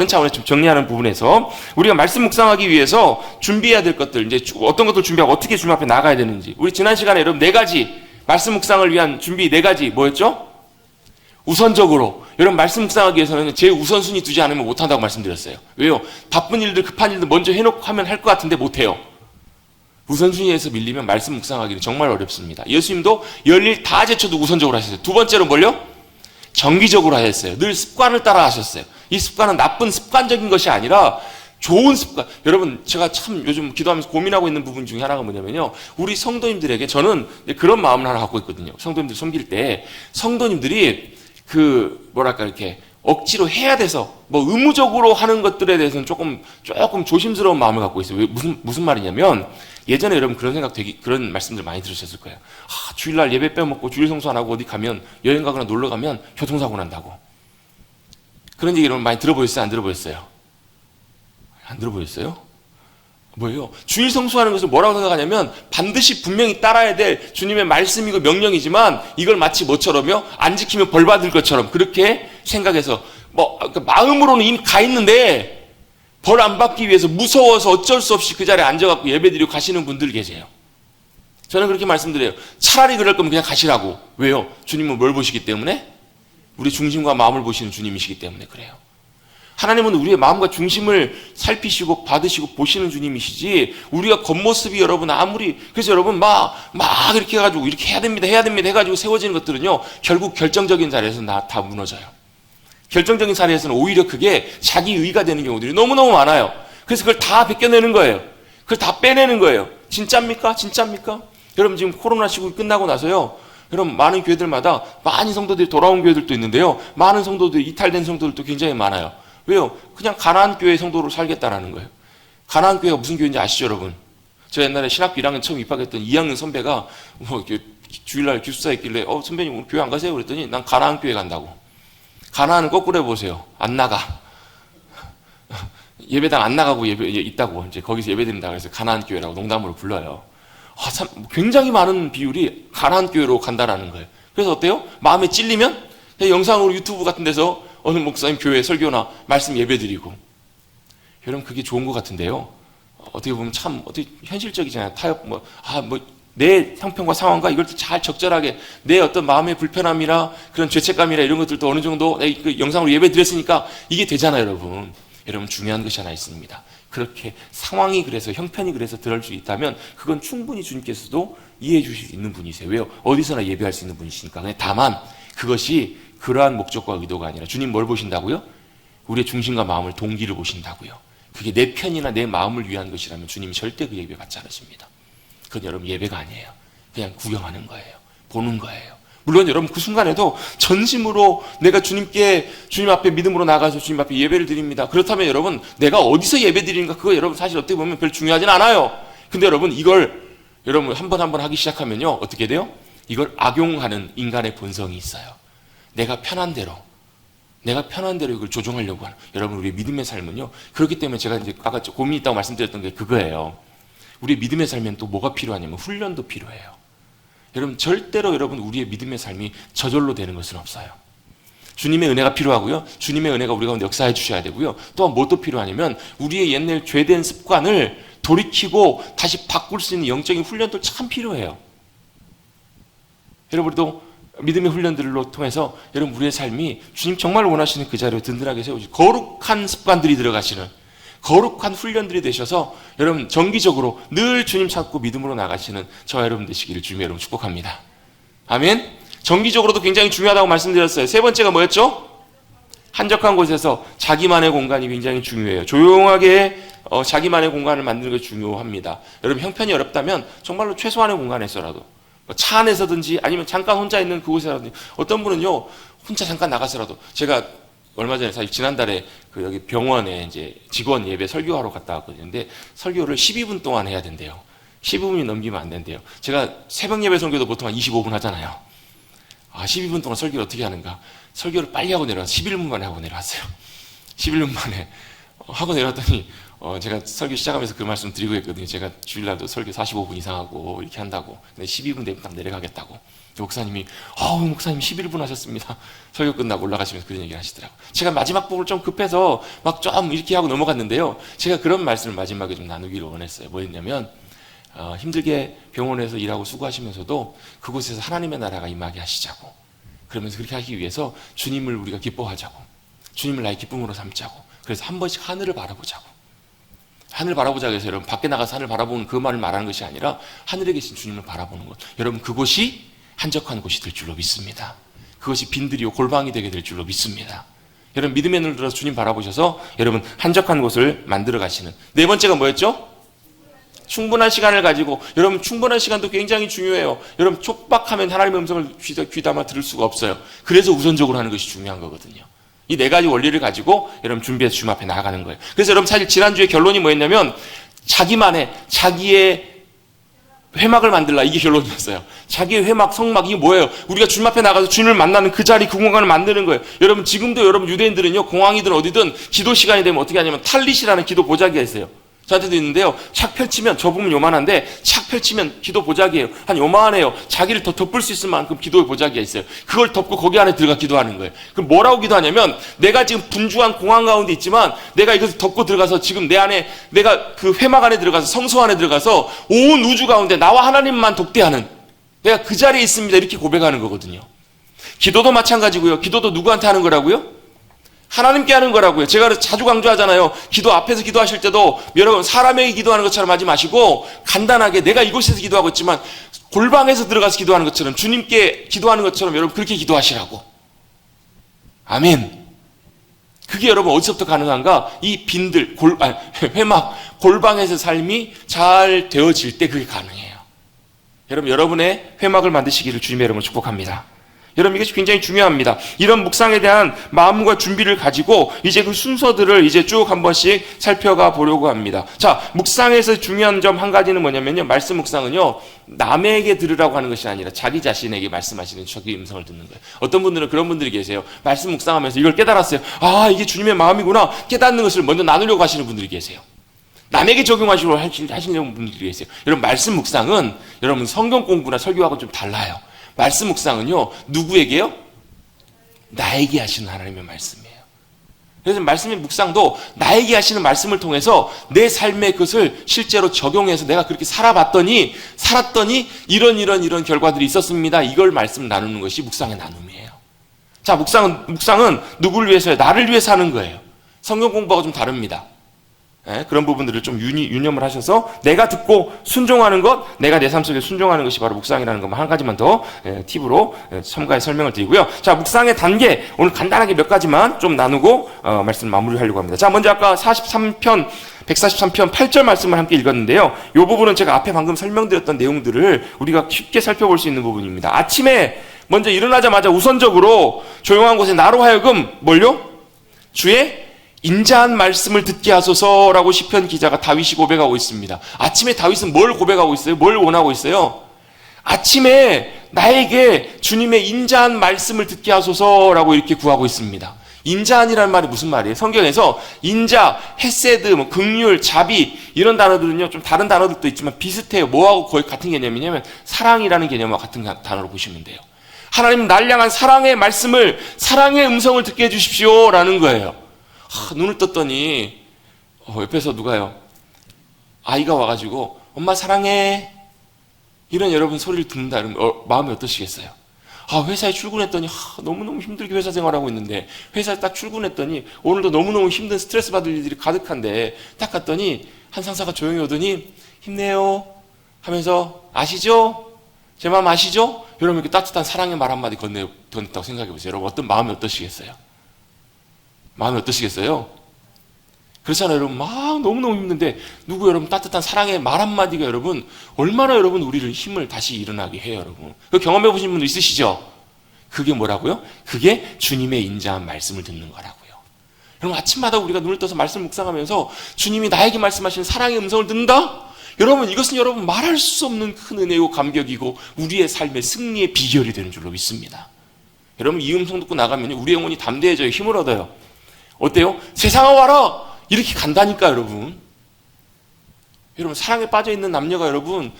차원에서 좀 정리하는 부분에서 우리가 말씀 묵상하기 위해서 준비해야 될 것들, 이제 어떤 것들 준비하고 어떻게 주님 앞에 나가야 되는지. 우리 지난 시간에 여러분 4가지 말씀 묵상을 위한 준비 4가지 뭐였죠? 우선적으로 여러분 말씀 묵상하기 위해서는 제 우선순위 두지 않으면 못한다고 말씀드렸어요. 왜요? 바쁜 일들, 급한 일들 먼저 해놓고 하면 할 것 같은데 못해요. 우선순위에서 밀리면 말씀 묵상하기는 정말 어렵습니다. 예수님도 열일 다 제쳐도 우선적으로 하셨어요. 두 번째로 뭘요? 정기적으로 하셨어요. 늘 습관을 따라 하셨어요. 이 습관은 나쁜 습관적인 것이 아니라 좋은 습관. 여러분 제가 참 요즘 기도하면서 고민하고 있는 부분 중에 하나가 뭐냐면요. 우리 성도님들에게 저는 그런 마음을 하나 갖고 있거든요. 성도님들 섬길 때 성도님들이 이렇게 억지로 해야 돼서 의무적으로 하는 것들에 대해서는 조금 조심스러운 마음을 갖고 있어요. 무슨 말이냐면 예전에 여러분 그런 말씀들 많이 들으셨을 거예요. 주일날 예배 빼먹고 주일 성수 안 하고 어디 가면 여행 가거나 놀러 가면 교통사고 난다고. 그런 얘기 여러분 많이 들어보셨어요? 안 들어보셨어요? 안 들어보셨어요? 뭐예요? 주일 성수하는 것을 뭐라고 생각하냐면 반드시 분명히 따라야 될 주님의 말씀이고 명령이지만 이걸 마치 뭐처럼요? 안 지키면 벌 받을 것처럼 그렇게 생각해서 마음으로는 이미 가 있는데 벌 안 받기 위해서 무서워서 어쩔 수 없이 그 자리에 앉아갖고 예배드리고 가시는 분들 계세요. 저는 그렇게 말씀드려요. 차라리 그럴 거면 그냥 가시라고. 왜요? 주님은 뭘 보시기 때문에? 우리 중심과 마음을 보시는 주님이시기 때문에 그래요. 하나님은 우리의 마음과 중심을 살피시고 받으시고 보시는 주님이시지 우리가 겉모습이 여러분 그래서 여러분 막 이렇게 해가지고 이렇게 해야 됩니다 해가지고 세워지는 것들은요 결국 결정적인 자리에서 다 무너져요. 결정적인 자리에서는 오히려 그게 자기 의가 되는 경우들이 너무너무 많아요. 그래서 그걸 다 벗겨내는 거예요. 그걸 다 빼내는 거예요. 진짜입니까? 여러분 지금 코로나 시국이 끝나고 나서요 여러분 많은 교회들마다 많은 성도들이 돌아온 교회들도 있는데요 많은 성도들이 이탈된 성도들도 굉장히 많아요. 왜요? 그냥 가나안 교회 성도로 살겠다라는 거예요. 가나안 교회가 무슨 교회인지 아시죠, 여러분? 저 옛날에 신학교 1학년 처음 입학했던 2학년 선배가 주일날 기숙사에 있길래 선배님 오늘 교회 안 가세요? 그랬더니 난 가나안 교회 간다고. 가나안은 거꾸로 해보세요. 안 나가. 예배당 안 나가고 있다고. 이제 거기서 예배드린다 그래서 가나안 교회라고 농담으로 불러요. 참 굉장히 많은 비율이 가나안 교회로 간다라는 거예요. 그래서 어때요? 마음에 찔리면 영상으로 유튜브 같은 데서 어느 목사님 교회 설교나 말씀 예배드리고. 여러분 그게 좋은 것 같은데요. 어떻게 보면 참 현실적이잖아요. 타협 내 형편과 상황과 이걸 잘 적절하게 내 어떤 마음의 불편함이나 그런 죄책감이나 이런 것들도 어느 정도 그 영상으로 예배드렸으니까 이게 되잖아요, 여러분. 여러분 중요한 것이 하나 있습니다. 그렇게 상황이 그래서 형편이 그래서 들을 수 있다면 그건 충분히 주님께서도 이해해 주실 수 있는 분이세요. 왜요? 어디서나 예배할 수 있는 분이시니까. 다만 그것이 그러한 목적과 의도가 아니라 주님 뭘 보신다고요? 우리의 중심과 마음을, 동기를 보신다고요. 그게 내 편이나 내 마음을 위한 것이라면 주님이 절대 그 예배 받지 않으십니다. 그건 여러분 예배가 아니에요. 그냥 구경하는 거예요. 보는 거예요. 물론 여러분 그 순간에도 전심으로 내가 주님 앞에 믿음으로 나가서 주님 앞에 예배를 드립니다. 그렇다면 여러분 내가 어디서 예배 드리는가, 그거 여러분 사실 어떻게 보면 별로 중요하진 않아요. 근데 여러분 이걸 여러분 한 번 하기 시작하면요 어떻게 돼요? 이걸 악용하는 인간의 본성이 있어요. 내가 편한 대로 이걸 조종하려고 하는, 여러분 우리의 믿음의 삶은요 그렇기 때문에 제가 이제 아까 고민이 있다고 말씀드렸던 게 그거예요. 우리의 믿음의 삶엔 또 뭐가 필요하냐면 훈련도 필요해요. 여러분 절대로 여러분 우리의 믿음의 삶이 저절로 되는 것은 없어요. 주님의 은혜가 필요하고요. 주님의 은혜가 우리 가운데 역사해 주셔야 되고요. 또한 무엇도 필요하냐면 우리의 옛날 죄된 습관을 돌이키고 다시 바꿀 수 있는 영적인 훈련도 참 필요해요. 여러분도 믿음의 훈련들로 통해서 여러분 우리의 삶이 주님 정말 원하시는 그 자리에 든든하게 세우시, 거룩한 습관들이 들어가시는 거룩한 훈련들이 되셔서 여러분 정기적으로 늘 주님 찾고 믿음으로 나가시는 저와 여러분 되시기를 주님의 여러분 축복합니다. 아멘. 정기적으로도 굉장히 중요하다고 말씀드렸어요. 세 번째가 뭐였죠? 한적한 곳에서 자기만의 공간이 굉장히 중요해요. 조용하게 자기만의 공간을 만드는 것이 중요합니다. 여러분 형편이 어렵다면 정말로 최소한의 공간에서라도 차 안에서든지 아니면 잠깐 혼자 있는 그곳에라든지, 어떤 분은요 혼자 잠깐 나가서라도, 제가 얼마 전에 사실 지난달에 그 여기 병원에 이제 직원 예배 설교하러 갔다 왔거든요. 근데 설교를 12분 동안 해야 된대요. 15분이 넘기면 안 된대요. 제가 새벽 예배 설교도 보통 한 25분 하잖아요. 12분 동안 설교를 어떻게 하는가? 설교를 빨리 하고 내려와서 11분 만에 하고 내려왔어요. 11분 만에 하고 내려왔더니 제가 설교 시작하면서 그 말씀 드리고 있거든요. 제가 주일날도 설교 45분 이상 하고 이렇게 한다고. 근데 12분 되면 딱 내려가겠다고. 목사님이 목사님 11분 하셨습니다. 설교 끝나고 올라가시면서 그런 얘기를 하시더라고요. 제가 마지막 부분을 좀 급해서 막 좀 이렇게 하고 넘어갔는데요. 제가 그런 말씀을 마지막에 좀 나누기를 원했어요. 뭐였냐면 힘들게 병원에서 일하고 수고하시면서도 그곳에서 하나님의 나라가 임하게 하시자고. 그러면서 그렇게 하기 위해서 주님을 우리가 기뻐하자고, 주님을 나의 기쁨으로 삼자고, 그래서 한 번씩 하늘을 바라보자고. 하늘 바라보자고 해서 여러분 밖에 나가서 하늘 바라보는 그 말을 말하는 것이 아니라 하늘에 계신 주님을 바라보는 것. 여러분 그곳이 한적한 곳이 될 줄로 믿습니다. 그것이 빈들이요 골방이 되게 될 줄로 믿습니다. 여러분 믿음의 눈을 들어서 주님 바라보셔서 여러분 한적한 곳을 만들어 가시는. 네 번째가 뭐였죠? 충분한 시간을 가지고. 여러분 충분한 시간도 굉장히 중요해요. 여러분 촉박하면 하나님의 음성을 귀담아 들을 수가 없어요. 그래서 우선적으로 하는 것이 중요한 거거든요. 이 네 가지 원리를 가지고 여러분 준비해서 주님 앞에 나아가는 거예요. 그래서 여러분 사실 지난주에 결론이 뭐였냐면 자기의 회막을 만들라, 이게 결론이었어요. 자기의 회막, 성막, 이게 뭐예요? 우리가 주님 앞에 나가서 주님을 만나는 그 자리, 그 공간을 만드는 거예요. 여러분 지금도 여러분 유대인들은요 공항이든 어디든 기도 시간이 되면 어떻게 하냐면 탈릿이라는 기도 보자기가 있어요. 저한테도 있는데요. 착 펼치면, 저 보면 요만한데 착 펼치면 기도 보자기예요. 한 요만해요. 자기를 더 덮을 수 있을 만큼 기도의 보자기가 있어요. 그걸 덮고 거기 안에 들어가 기도하는 거예요. 그럼 뭐라고 기도하냐면 내가 지금 분주한 공항 가운데 있지만 내가 이것을 덮고 들어가서 지금 내 안에, 내가 그 회막 안에 들어가서 성소 안에 들어가서 온 우주 가운데 나와 하나님만 독대하는, 내가 그 자리에 있습니다. 이렇게 고백하는 거거든요. 기도도 마찬가지고요. 기도도 누구한테 하는 거라고요? 하나님께 하는 거라고요. 제가 자주 강조하잖아요. 기도 앞에서 기도하실 때도 여러분 사람에게 기도하는 것처럼 하지 마시고 간단하게 내가 이곳에서 기도하고 있지만 골방에서 들어가서 기도하는 것처럼, 주님께 기도하는 것처럼 여러분 그렇게 기도하시라고. 아멘. 그게 여러분 어디서부터 가능한가? 이 빈들, 회막, 골방에서 삶이 잘 되어질 때 그게 가능해요. 여러분 여러분의 회막을 만드시기를 주님의 이름으로 축복합니다. 여러분 이것이 굉장히 중요합니다. 이런 묵상에 대한 마음과 준비를 가지고 이제 그 순서들을 이제 쭉 한 번씩 살펴가 보려고 합니다. 자, 묵상에서 중요한 점 한 가지는 뭐냐면요. 말씀 묵상은요. 남에게 들으라고 하는 것이 아니라 자기 자신에게 말씀하시는 자기 음성을 듣는 거예요. 어떤 분들은 그런 분들이 계세요. 말씀 묵상하면서 이걸 깨달았어요. 이게 주님의 마음이구나. 깨닫는 것을 먼저 나누려고 하시는 분들이 계세요. 남에게 적용하시려고 하시는 분들이 계세요. 여러분 말씀 묵상은 여러분 성경 공부나 설교하고 좀 달라요. 말씀 묵상은요, 누구에게요? 나에게 하시는 하나님의 말씀이에요. 그래서 말씀의 묵상도 나에게 하시는 말씀을 통해서 내 삶의 것을 실제로 적용해서 내가 그렇게 살았더니 이런 결과들이 있었습니다. 이걸 말씀 나누는 것이 묵상의 나눔이에요. 자, 묵상은 누구를 위해서요? 나를 위해서 하는 거예요. 성경 공부하고 좀 다릅니다. 그런 부분들을 좀 유념을 하셔서 내가 듣고 순종하는 것, 내가 내 삶 속에 순종하는 것이 바로 묵상이라는 것만 한 가지만 더 팁으로 첨가해 설명을 드리고요. 자, 묵상의 단계 오늘 간단하게 몇 가지만 좀 나누고 말씀 마무리하려고 합니다. 자, 먼저 아까 143편 8절 말씀을 함께 읽었는데요. 이 부분은 제가 앞에 방금 설명드렸던 내용들을 우리가 쉽게 살펴볼 수 있는 부분입니다. 아침에 먼저 일어나자마자 우선적으로 조용한 곳에 나로 하여금 뭘요? 주의 인자한 말씀을 듣게 하소서라고 시편 기자가 다윗이 고백하고 있습니다. 아침에 다윗은 뭘 고백하고 있어요? 뭘 원하고 있어요? 아침에 나에게 주님의 인자한 말씀을 듣게 하소서라고 이렇게 구하고 있습니다. 인자한이라는 말이 무슨 말이에요? 성경에서 인자, 헤세드, 긍휼, 자비 이런 단어들은요 좀 다른 단어들도 있지만 비슷해요. 뭐하고 거의 같은 개념이냐면 사랑이라는 개념과 같은 단어로 보시면 돼요. 하나님 날 향한 사랑의 말씀을, 사랑의 음성을 듣게 해주십시오 라는 거예요. 눈을 떴더니 옆에서 누가요? 아이가 와가지고 엄마 사랑해 이런 여러분 소리를 듣는다 그러면 마음이 어떠시겠어요? 회사에 출근했더니 너무너무 힘들게 회사 생활하고 있는데 회사에 딱 출근했더니 오늘도 너무너무 힘든 스트레스 받을 일들이 가득한데 딱 갔더니 한 상사가 조용히 오더니 힘내요 하면서 아시죠? 제 마음 아시죠? 여러분 이렇게 따뜻한 사랑의 말 한마디 건넸다고 생각해보세요. 여러분 어떤 마음이 어떠시겠어요? 마음이 어떠시겠어요? 그렇잖아요. 여러분 막 너무너무 힘든데 누구 여러분 따뜻한 사랑의 말 한마디가 여러분 얼마나 여러분 우리를 힘을 다시 일어나게 해요. 여러분 그 경험해 보신 분도 있으시죠? 그게 뭐라고요? 그게 주님의 인자한 말씀을 듣는 거라고요. 여러분 아침마다 우리가 눈을 떠서 말씀 묵상하면서 주님이 나에게 말씀하시는 사랑의 음성을 듣는다? 여러분 이것은 여러분 말할 수 없는 큰 은혜요 감격이고 우리의 삶의 승리의 비결이 되는 줄로 믿습니다. 여러분 이 음성 듣고 나가면 우리 영혼이 담대해져요. 힘을 얻어요. 어때요? 세상아 와라! 이렇게 간다니까 여러분. 여러분 사랑에 빠져있는 남녀가 여러분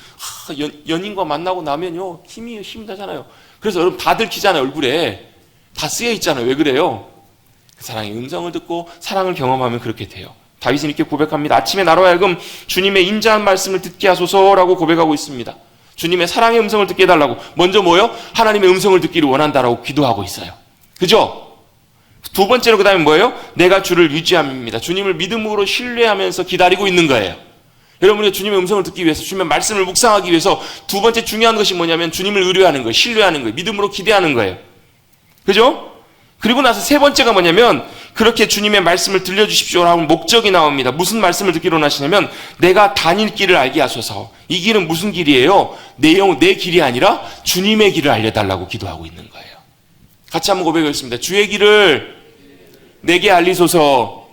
연인과 만나고 나면요 힘이 나잖아요. 그래서 여러분 다 들키잖아요. 얼굴에 다 쓰여있잖아요. 왜 그래요? 그 사랑의 음성을 듣고 사랑을 경험하면 그렇게 돼요. 다윗은 이렇게 고백합니다. 아침에 나로 하여금 주님의 인자한 말씀을 듣게 하소서라고 고백하고 있습니다. 주님의 사랑의 음성을 듣게 해달라고. 먼저 뭐요? 하나님의 음성을 듣기를 원한다라고 기도하고 있어요. 그죠? 두 번째로 그 다음에 뭐예요? 내가 주를 유지함입니다. 주님을 믿음으로 신뢰하면서 기다리고 있는 거예요. 여러분이 주님의 음성을 듣기 위해서, 주님의 말씀을 묵상하기 위해서 두 번째 중요한 것이 뭐냐면 주님을 의뢰하는 거예요. 신뢰하는 거예요. 믿음으로 기대하는 거예요. 그죠? 그리고 나서 세 번째가 뭐냐면 그렇게 주님의 말씀을 들려주십시오라고 목적이 나옵니다. 무슨 말씀을 듣기로 하시냐면 내가 다닐 길을 알게 하소서. 이 길은 무슨 길이에요? 내 길이 아니라 주님의 길을 알려달라고 기도하고 있는 거예요. 같이 한번 고백하겠습니다. 주의 길을 내게 알리소서.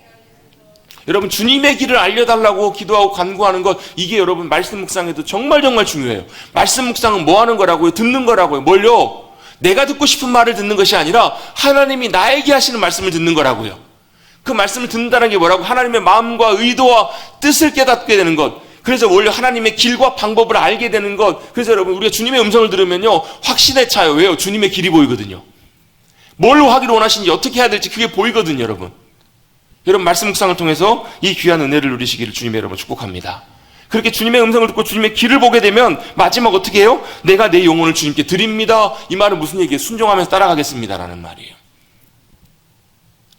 여러분 주님의 길을 알려달라고 기도하고 간구하는 것, 이게 여러분 말씀 묵상에도 정말 중요해요. 말씀 묵상은 뭐 하는 거라고요? 듣는 거라고요. 뭘요? 내가 듣고 싶은 말을 듣는 것이 아니라 하나님이 나에게 하시는 말씀을 듣는 거라고요. 그 말씀을 듣는다는 게 뭐라고? 하나님의 마음과 의도와 뜻을 깨닫게 되는 것. 그래서 원래 하나님의 길과 방법을 알게 되는 것. 그래서 여러분 우리가 주님의 음성을 들으면요 확신에 차요. 왜요? 주님의 길이 보이거든요. 뭘로 하기를 원하시는지 어떻게 해야 될지 그게 보이거든요. 여러분 말씀 묵상을 통해서 이 귀한 은혜를 누리시기를 주님의 여러분 축복합니다. 그렇게 주님의 음성을 듣고 주님의 길을 보게 되면 마지막 어떻게 해요? 내가 내 영혼을 주님께 드립니다. 이 말은 무슨 얘기예요? 순종하면서 따라가겠습니다라는 말이에요.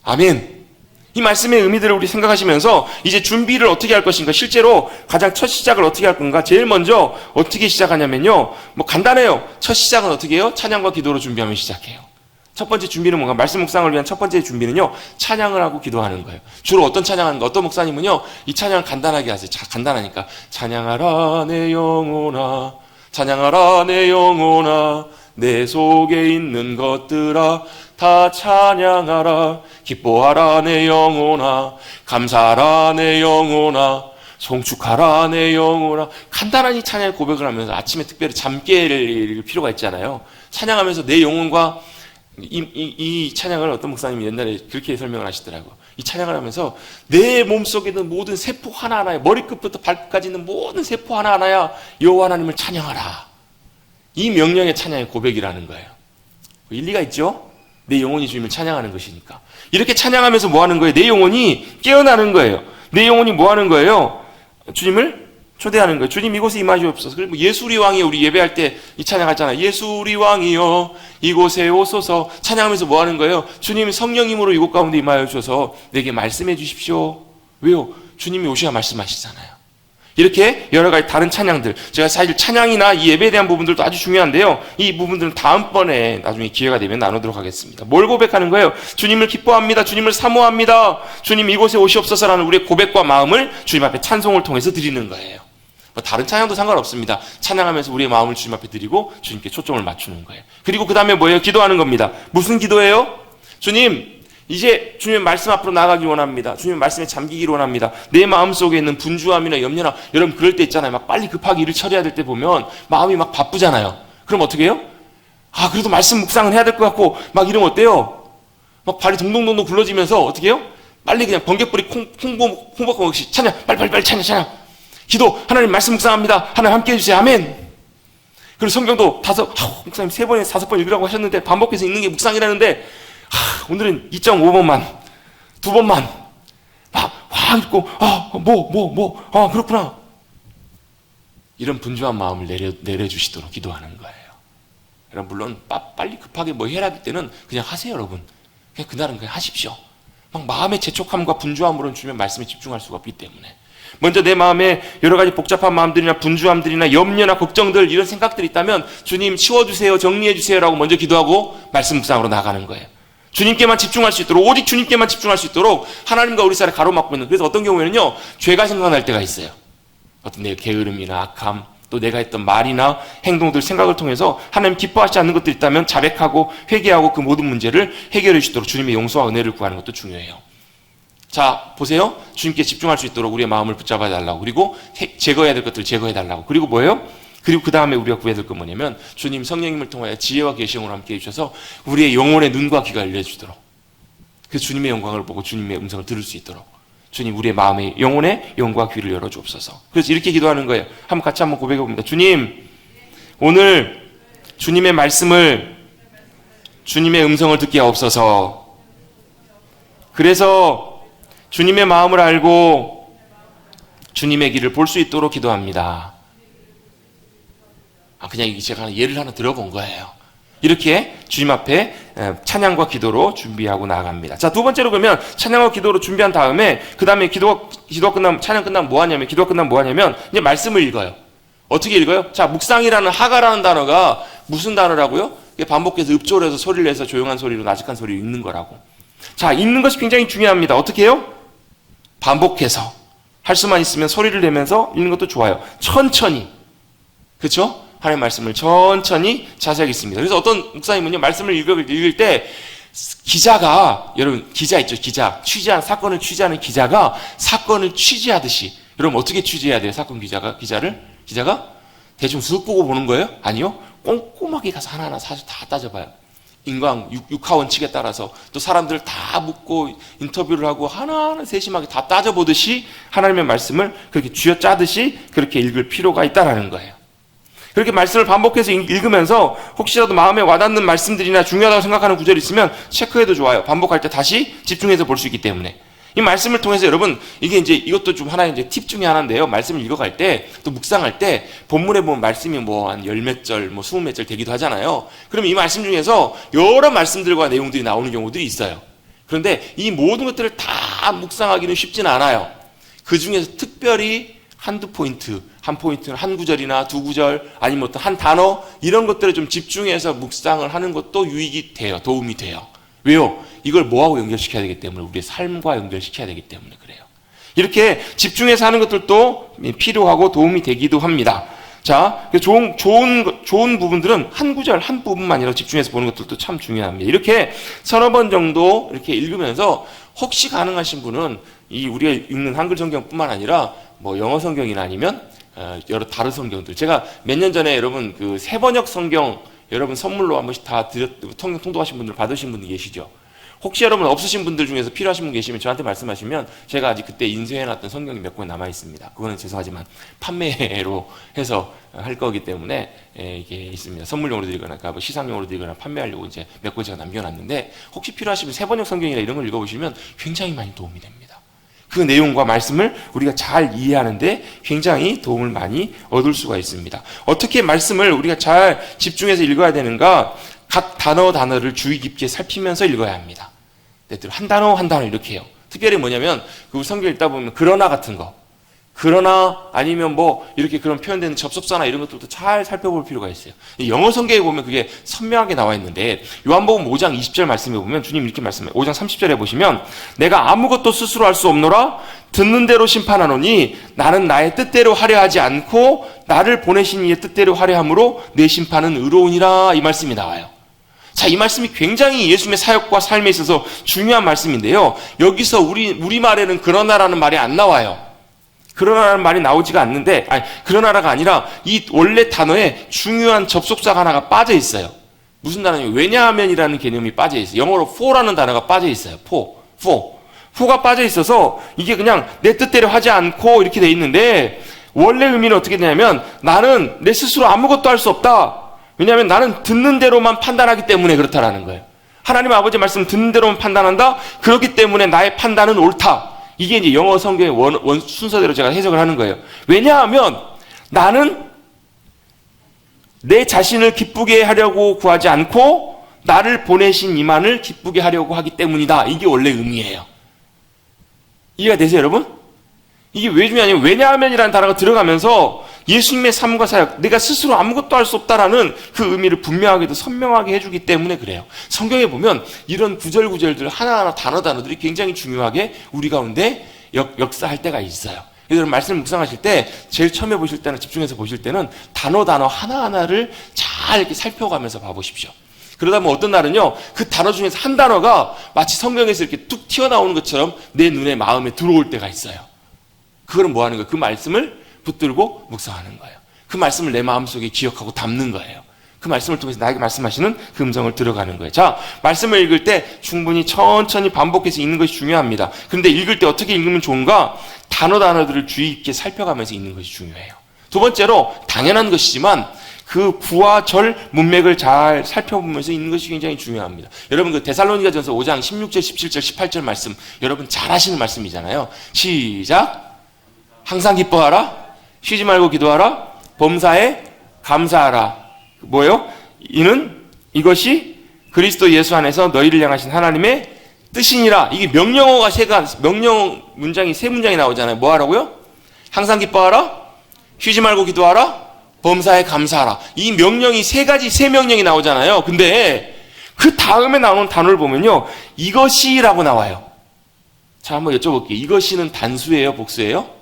아멘. 이 말씀의 의미들을 우리 생각하시면서 이제 준비를 어떻게 할 것인가, 실제로 가장 첫 시작을 어떻게 할 건가. 제일 먼저 어떻게 시작하냐면요 간단해요. 첫 시작은 어떻게 해요? 찬양과 기도로 준비하면 시작해요. 첫 번째 준비는 뭔가? 말씀 묵상을 위한 첫 번째 준비는요 찬양을 하고 기도하는 거예요. 주로 어떤 찬양하는가? 어떤 목사님은요 이 찬양을 간단하게 하세요. 간단하니까 찬양하라 내 영혼아, 찬양하라 내 영혼아, 내 속에 있는 것들아 다 찬양하라, 기뻐하라 내 영혼아, 감사하라 내 영혼아, 송축하라 내 영혼아. 간단한 이 찬양의 고백을 하면서 아침에 특별히 잠 깰 필요가 있잖아요. 찬양하면서 내 영혼과 이 찬양을 어떤 목사님이 옛날에 그렇게 설명을 하시더라고요. 이 찬양을 하면서 내 몸속에 있는 모든 세포 하나하나에, 머리끝부터 발끝까지 있는 모든 세포 하나하나야 여호와 하나님을 찬양하라. 이 명령의 찬양의 고백이라는 거예요. 일리가 있죠? 내 영혼이 주님을 찬양하는 것이니까. 이렇게 찬양하면서 뭐 하는 거예요? 내 영혼이 깨어나는 거예요. 내 영혼이 뭐 하는 거예요? 주님을 초대하는 거예요. 주님 이곳에 임하시옵소서. 그리고 예수 우리 왕이여, 우리 예배할 때 이 찬양하잖아요. 예수 우리 왕이여 이곳에 오소서. 찬양하면서 뭐 하는 거예요? 주님 성령님으로 이곳 가운데 임하여 주셔서 내게 말씀해 주십시오. 왜요? 주님이 오셔야 말씀하시잖아요. 이렇게 여러 가지 다른 찬양들, 제가 사실 찬양이나 이 예배에 대한 부분들도 아주 중요한데요. 이 부분들은 다음번에 나중에 기회가 되면 나누도록 하겠습니다. 뭘 고백하는 거예요? 주님을 기뻐합니다. 주님을 사모합니다. 주님 이곳에 오시옵소서라는 우리의 고백과 마음을 주님 앞에 찬송을 통해서 드리는 거예요. 다른 찬양도 상관없습니다. 찬양하면서 우리의 마음을 주님 앞에 드리고 주님께 초점을 맞추는 거예요. 그리고 그 다음에 뭐예요? 기도하는 겁니다. 무슨 기도예요? 주님, 이제 주님의 말씀 앞으로 나아가기 원합니다. 주님의 말씀에 잠기기를 원합니다. 내 마음속에 있는 분주함이나 염려나, 여러분 그럴 때 있잖아요. 막 빨리 급하게 일을 처리해야 될 때 보면 마음이 막 바쁘잖아요. 그럼 어떻게 해요? 그래도 말씀 묵상은 해야 될 것 같고 막 이러면 어때요? 막 발이 동동동동 굴러지면서 어떻게 해요? 빨리 그냥 번개불이 콩밥 먹듯이 찬양, 빨리 찬양. 기도, 하나님 말씀 묵상합니다. 하나님 함께 해주세요. 아멘. 그리고 성경도 목사님 3번에 5번 읽으라고 하셨는데 반복해서 읽는 게 묵상이라는데 오늘은 2.5번만, 2번만 확 읽고 그렇구나. 이런 분주한 마음을 내려주시도록 기도하는 거예요. 여러분 물론 빨리 급하게 뭐 해야 할 때는 그냥 하세요. 여러분 그냥 그날은 그냥 하십시오. 막 마음의 재촉함과 분주함으로는 주님의 말씀에 집중할 수가 없기 때문에 먼저 내 마음에 여러 가지 복잡한 마음들이나 분주함들이나 염려나 걱정들 이런 생각들이 있다면 주님 치워주세요, 정리해주세요 라고 먼저 기도하고 말씀 묵상으로 나가는 거예요. 주님께만 집중할 수 있도록, 오직 주님께만 집중할 수 있도록 하나님과 우리 사이를 가로막고 있는, 그래서 어떤 경우에는요 죄가 생각날 때가 있어요. 어떤 내 게으름이나 악함, 또 내가 했던 말이나 행동들, 생각을 통해서 하나님 기뻐하지 않는 것들이 있다면 자백하고 회개하고 그 모든 문제를 해결해 주시도록 주님의 용서와 은혜를 구하는 것도 중요해요. 자 보세요. 주님께 집중할 수 있도록 우리의 마음을 붙잡아 달라고, 그리고 제거해야 될 것들을 제거해 달라고, 그리고 뭐예요? 그리고 그 다음에 우리가 구해야 될 건 뭐냐면 주님 성령님을 통하여 지혜와 계시형으로 함께 해주셔서 우리의 영혼의 눈과 귀가 열려주도록, 그래서 주님의 영광을 보고 주님의 음성을 들을 수 있도록 주님 우리의 마음의 영혼의 영과 귀를 열어주옵소서. 그래서 이렇게 기도하는 거예요. 같이 한번 고백해 봅니다. 주님, 오늘 주님의 말씀을, 주님의 음성을 듣게 하옵소서. 그래서 주님의 마음을 알고 주님의 길을 볼 수 있도록 기도합니다. 그냥 제가 예를 하나 들어본 거예요. 이렇게 주님 앞에 찬양과 기도로 준비하고 나아갑니다. 자, 두 번째로 그러면 찬양과 기도로 준비한 다음에 그 다음에 기도가 끝나면, 찬양 끝나면 뭐 하냐면, 기도가 끝나면 뭐 하냐면 이제 말씀을 읽어요. 어떻게 읽어요? 자, 묵상이라는 하가라는 단어가 무슨 단어라고요? 반복해서 읍조를 해서 소리를 내서 조용한 소리로 나직한 소리로 읽는 거라고. 자, 읽는 것이 굉장히 중요합니다. 어떻게 해요? 반복해서 할 수만 있으면 소리를 내면서 읽는 것도 좋아요. 천천히, 그렇죠? 하나님의 말씀을 천천히 자세하게 읽습니다. 그래서 어떤 목사님은요 말씀을 읽을 때 기자가, 여러분 기자 있죠, 기자, 사건을 취재하는 기자가 사건을 취재하듯이, 여러분 어떻게 취재해야 돼요? 사건 기자가 대충 쓱 보고 보는 거예요? 아니요, 꼼꼼하게 가서 하나하나 사실 다 따져봐요. 인강 육하 원칙에 따라서 또 사람들을 다 묻고 인터뷰를 하고 하나하나 세심하게 다 따져보듯이 하나님의 말씀을 그렇게 쥐어짜듯이 그렇게 읽을 필요가 있다라는 거예요. 그렇게 말씀을 반복해서 읽으면서 혹시라도 마음에 와닿는 말씀들이나 중요하다고 생각하는 구절이 있으면 체크해도 좋아요. 반복할 때 다시 집중해서 볼 수 있기 때문에. 이 말씀을 통해서 여러분, 이것도 좀 하나의 팁 중에 하나인데요. 말씀을 읽어갈 때, 또 묵상할 때, 본문에 보면 말씀이 한 10몇 절, 20몇 절 되기도 하잖아요. 그러면 이 말씀 중에서 여러 말씀들과 내용들이 나오는 경우들이 있어요. 그런데 이 모든 것들을 다 묵상하기는 쉽지는 않아요. 그 중에서 특별히 한두 포인트, 한 포인트는 한 구절이나 두 구절, 아니면 어떤 한 단어, 이런 것들을 좀 집중해서 묵상을 하는 것도 유익이 돼요. 도움이 돼요. 왜요? 이걸 뭐하고 연결시켜야 되기 때문에, 우리의 삶과 연결시켜야 되기 때문에 그래요. 이렇게 집중해서 하는 것들도 필요하고 도움이 되기도 합니다. 자, 좋은 부분들은 한 구절, 한 부분만이라도 집중해서 보는 것들도 참 중요합니다. 이렇게 서너 번 정도 이렇게 읽으면서 혹시 가능하신 분은 우리가 읽는 한글 성경뿐만 아니라 영어 성경이나 아니면 여러 다른 성경들, 제가 몇 년 전에 여러분 그 세번역 성경 여러분 선물로 한 번씩 다 통독하신 분들 받으신 분들 계시죠? 혹시 여러분 없으신 분들 중에서 필요하신 분 계시면 저한테 말씀하시면 제가 아직 그때 인쇄해놨던 성경이 몇 권 남아 있습니다. 그거는 죄송하지만 판매로 해서 할 거기 때문에 이게 있습니다. 선물용으로 드리거나 시상용으로 드리거나 판매하려고 이제 몇 권 제가 남겨놨는데, 혹시 필요하시면 세번역 성경이나 이런 걸 읽어보시면 굉장히 많이 도움이 됩니다. 그 내용과 말씀을 우리가 잘 이해하는데 굉장히 도움을 많이 얻을 수가 있습니다. 어떻게 말씀을 우리가 잘 집중해서 읽어야 되는가? 각 단어를 주의 깊게 살피면서 읽어야 합니다. 한 단어 한 단어 이렇게 해요. 특별히 뭐냐면 그 성경 읽다 보면 그러나 같은 거, 그러나 아니면 뭐 이렇게 그런 표현되는 접속사나 이런 것들도 잘 살펴볼 필요가 있어요. 영어 성경에 보면 그게 선명하게 나와 있는데 요한복음 5장 20절 말씀에 보면 주님 이렇게 말씀해요. 5장 30절에 보시면 내가 아무것도 스스로 할 수 없노라 듣는 대로 심판하노니 나는 나의 뜻대로 하려 하지 않고 나를 보내신 이의 뜻대로 하려 함으로 내 심판은 의로우니라 이 말씀이 나와요. 자, 이 말씀이 굉장히 예수님의 사역과 삶에 있어서 중요한 말씀인데요. 여기서 우리말에는 그러나라는 말이 안 나와요. 그러나라는 말이 나오지가 않는데, 그러나라가 아니라 이 원래 단어에 중요한 접속사가 하나가 빠져 있어요. 무슨 단어냐면 왜냐하면이라는 개념이 빠져 있어요. 영어로 for라는 단어가 빠져 있어요. for가 빠져 있어서 이게 그냥 내 뜻대로 하지 않고 이렇게 돼 있는데 원래 의미는 어떻게 되냐면 나는 내 스스로 아무것도 할 수 없다. 왜냐하면 나는 듣는 대로만 판단하기 때문에 그렇다라는 거예요. 하나님 아버지 말씀 듣는 대로만 판단한다. 그렇기 때문에 나의 판단은 옳다. 이게 이제 영어 성경의 원 순서대로 제가 해석을 하는 거예요. 왜냐하면 나는 내 자신을 기쁘게 하려고 구하지 않고 나를 보내신 이만을 기쁘게 하려고 하기 때문이다. 이게 원래 의미예요. 이해가 되세요, 여러분? 이게 왜 중요하냐면 왜냐하면이라는 단어가 들어가면서 예수님의 삶과 사역, 내가 스스로 아무것도 할 수 없다라는 그 의미를 분명하게도 선명하게 해주기 때문에 그래요. 성경에 보면 이런 구절들 하나하나 단어들이 굉장히 중요하게 우리 가운데 역사할 때가 있어요. 그래서 말씀을 묵상하실 때 제일 처음에 보실 때는 집중해서 보실 때는 단어 하나하나를 잘 이렇게 살펴가면서 봐보십시오. 그러다 보면 어떤 날은요, 그 단어 중에서 한 단어가 마치 성경에서 이렇게 뚝 튀어나오는 것처럼 내 눈에 마음에 들어올 때가 있어요. 그거는 뭐 하는 거예요? 그 말씀을 붙들고 묵상하는 거예요. 그 말씀을 내 마음속에 기억하고 담는 거예요. 그 말씀을 통해서 나에게 말씀하시는 그 음성을 들어가는 거예요. 자, 말씀을 읽을 때 충분히 천천히 반복해서 읽는 것이 중요합니다. 그런데 읽을 때 어떻게 읽으면 좋은가? 단어들을 주의 깊게 살펴가면서 읽는 것이 중요해요. 두 번째로 당연한 것이지만 그 구와 절 문맥을 잘 살펴보면서 읽는 것이 굉장히 중요합니다. 여러분 그 데살로니가전서 5장 16절, 17절, 18절 말씀 여러분 잘 하시는 말씀이잖아요. 시작. 항상 기뻐하라. 쉬지 말고 기도하라. 범사에 감사하라. 뭐예요? 이것이 그리스도 예수 안에서 너희를 향하신 하나님의 뜻이니라. 이게 명령 문장이 세 문장이 나오잖아요. 뭐 하라고요? 항상 기뻐하라. 쉬지 말고 기도하라. 범사에 감사하라. 이 명령이 세 명령이 나오잖아요. 근데 그 다음에 나오는 단어를 보면요. 이것이라고 나와요. 자, 한번 여쭤볼게요. 이것이는 단수예요? 복수예요?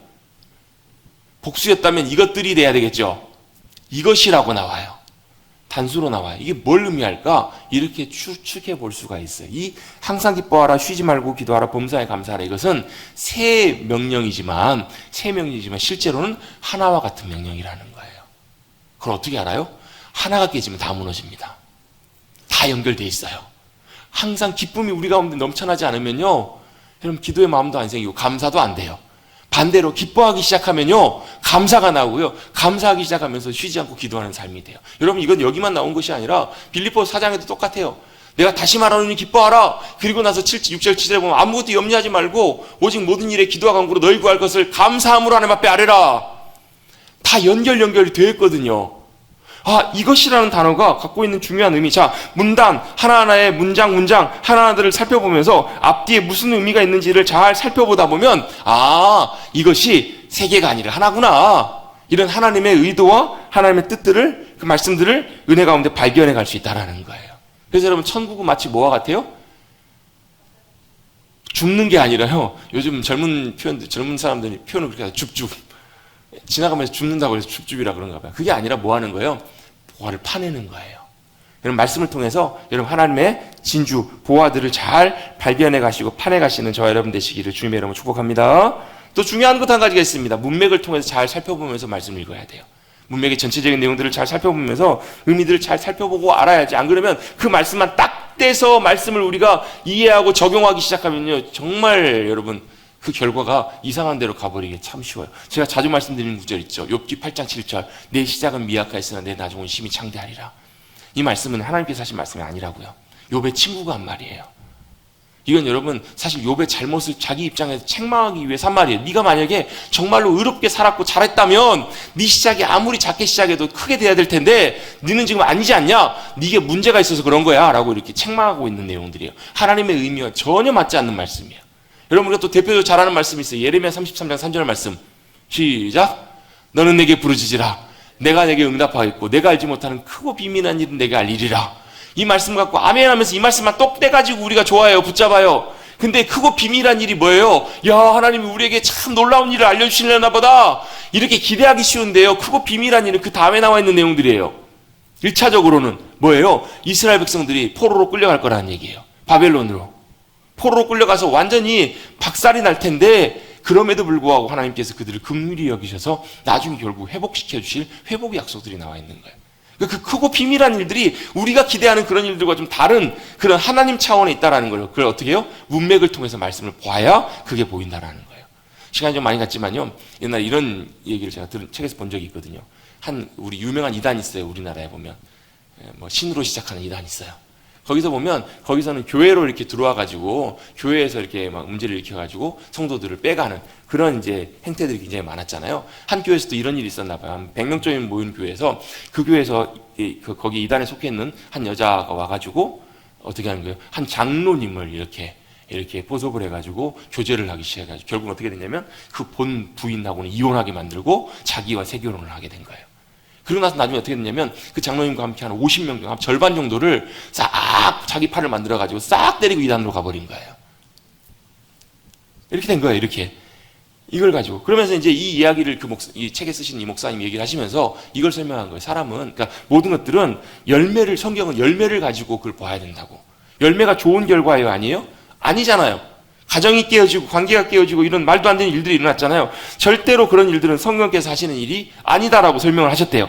복수였다면 이것들이 돼야 되겠죠. 이것이라고 나와요. 단수로 나와요. 이게 뭘 의미할까? 이렇게 추측해 볼 수가 있어요. 이 항상 기뻐하라, 쉬지 말고 기도하라, 범사에 감사하라. 이것은 세 명령이지만 실제로는 하나와 같은 명령이라는 거예요. 그걸 어떻게 알아요? 하나가 깨지면 다 무너집니다. 다 연결돼 있어요. 항상 기쁨이 우리 가운데 넘쳐나지 않으면요, 여러분 기도의 마음도 안 생기고 감사도 안 돼요. 반대로 기뻐하기 시작하면요, 감사가 나오고요. 감사하기 시작하면서 쉬지 않고 기도하는 삶이 돼요. 여러분 이건 여기만 나온 것이 아니라 빌립보서 4장에도 똑같아요. 내가 다시 말하노니 기뻐하라. 그리고 나서 6절 7절에 보면 아무것도 염려하지 말고 오직 모든 일에 기도와 간구로 너희 구할 것을 감사함으로 하나님 앞에 아뢰라. 다 연결이 되어 있거든요. 이것이라는 단어가 갖고 있는 중요한 의미. 자, 문단 하나하나의 문장 하나하나들을 살펴보면서 앞뒤에 무슨 의미가 있는지를 잘 살펴보다 보면 이것이 세 개가 아니라 하나구나. 이런 하나님의 의도와 하나님의 뜻들을, 그 말씀들을 은혜 가운데 발견해 갈 수 있다는 거예요. 그래서 여러분 천국은 마치 뭐와 같아요? 줍는 게 아니라요. 요즘 젊은 사람들이 표현을 그렇게 해서 줍줍. 지나가면서 줍는다고 해서 줍줍이라 그런가 봐요. 그게 아니라 뭐 하는 거예요? 보화를 파내는 거예요. 여러분 말씀을 통해서 여러분 하나님의 진주, 보화들을 잘 발견해 가시고 파내 가시는 저와 여러분 되시기를 주님의 이름으로 축복합니다. 또 중요한 것 한 가지가 있습니다. 문맥을 통해서 잘 살펴보면서 말씀을 읽어야 돼요. 문맥의 전체적인 내용들을 잘 살펴보면서 의미들을 잘 살펴보고 알아야지. 안 그러면 그 말씀만 딱 떼서 말씀을 우리가 이해하고 적용하기 시작하면요, 정말 여러분 그 결과가 이상한 데로 가버리기 참 쉬워요. 제가 자주 말씀드리는 구절 있죠. 욥기 8장 7절. 내 시작은 미약하였으나 내 나중은 심히 창대하리라. 이 말씀은 하나님께서 하신 말씀이 아니라고요. 욥의 친구가 한 말이에요. 이건 여러분 사실 욥의 잘못을 자기 입장에서 책망하기 위해서 한 말이에요. 네가 만약에 정말로 의롭게 살았고 잘했다면 네 시작이 아무리 작게 시작해도 크게 돼야 될 텐데 너는 지금 아니지 않냐? 네게 문제가 있어서 그런 거야 라고 이렇게 책망하고 있는 내용들이에요. 하나님의 의미와 전혀 맞지 않는 말씀이에요. 여러분, 우리가 또 대표적으로 잘 아는 말씀이 있어요. 예레미야 33장 3절 말씀. 시작. 너는 내게 부르짖으라. 내가 내게 응답하겠고 내가 알지 못하는 크고 비밀한 일은 내가 알리리라. 이 말씀 갖고 아멘 하면서 이 말씀만 똑 떼가지고 우리가 좋아해요. 붙잡아요. 근데 크고 비밀한 일이 뭐예요? 야, 하나님이 우리에게 참 놀라운 일을 알려주시려나 보다. 이렇게 기대하기 쉬운데요. 크고 비밀한 일은 그 다음에 나와 있는 내용들이에요. 1차적으로는 뭐예요? 이스라엘 백성들이 포로로 끌려갈 거라는 얘기예요. 바벨론으로. 포로로 끌려가서 완전히 박살이 날 텐데 그럼에도 불구하고 하나님께서 그들을 긍휼히 여기셔서 나중에 결국 회복시켜 주실 회복의 약속들이 나와 있는 거예요. 그 크고 비밀한 일들이 우리가 기대하는 그런 일들과 좀 다른 그런 하나님 차원에 있다라는 거예요. 그걸 어떻게 해요? 문맥을 통해서 말씀을 봐야 그게 보인다라는 거예요. 시간이 좀 많이 갔지만요. 옛날에 이런 얘기를 제가 들은 책에서 본 적이 있거든요. 우리 유명한 이단이 있어요. 우리나라에 보면. 뭐 신으로 시작하는 이단이 있어요. 거기서 보면 거기서는 교회로 이렇게 들어와 가지고 교회에서 이렇게 막 문제를 일으켜 가지고 성도들을 빼가는 그런 이제 행태들이 굉장히 많았잖아요. 한 교회에서도 이런 일이 있었나 봐요. 한 100명 모인 교회에서 그 교회에서 거기 이단에 속해 있는 한 여자가 와 가지고 어떻게 하는 거예요? 한 장로님을 이렇게 포섭을 해 가지고 교제를 하기 시작해 가지고 결국 어떻게 됐냐면 그 본 부인하고는 이혼하게 만들고 자기와 세결혼을 하게 된 거예요. 그러고 나서 나중에 어떻게 됐냐면 그 장로님과 함께 한 50명 중 한 절반 정도를 싹 자기 팔을 만들어가지고 싹 때리고 이단으로 가버린 거예요. 이렇게 된 거예요. 이렇게. 이걸 가지고. 그러면서 이제 이 이야기를 이 책에 쓰신 이 목사님이 얘기를 하시면서 이걸 설명한 거예요. 사람은, 그러니까 모든 것들은 성경은 열매를 가지고 그걸 봐야 된다고. 열매가 좋은 결과예요? 아니에요? 아니잖아요. 가정이 깨어지고 관계가 깨어지고 이런 말도 안 되는 일들이 일어났잖아요. 절대로 그런 일들은 성령께서 하시는 일이 아니다라고 설명을 하셨대요.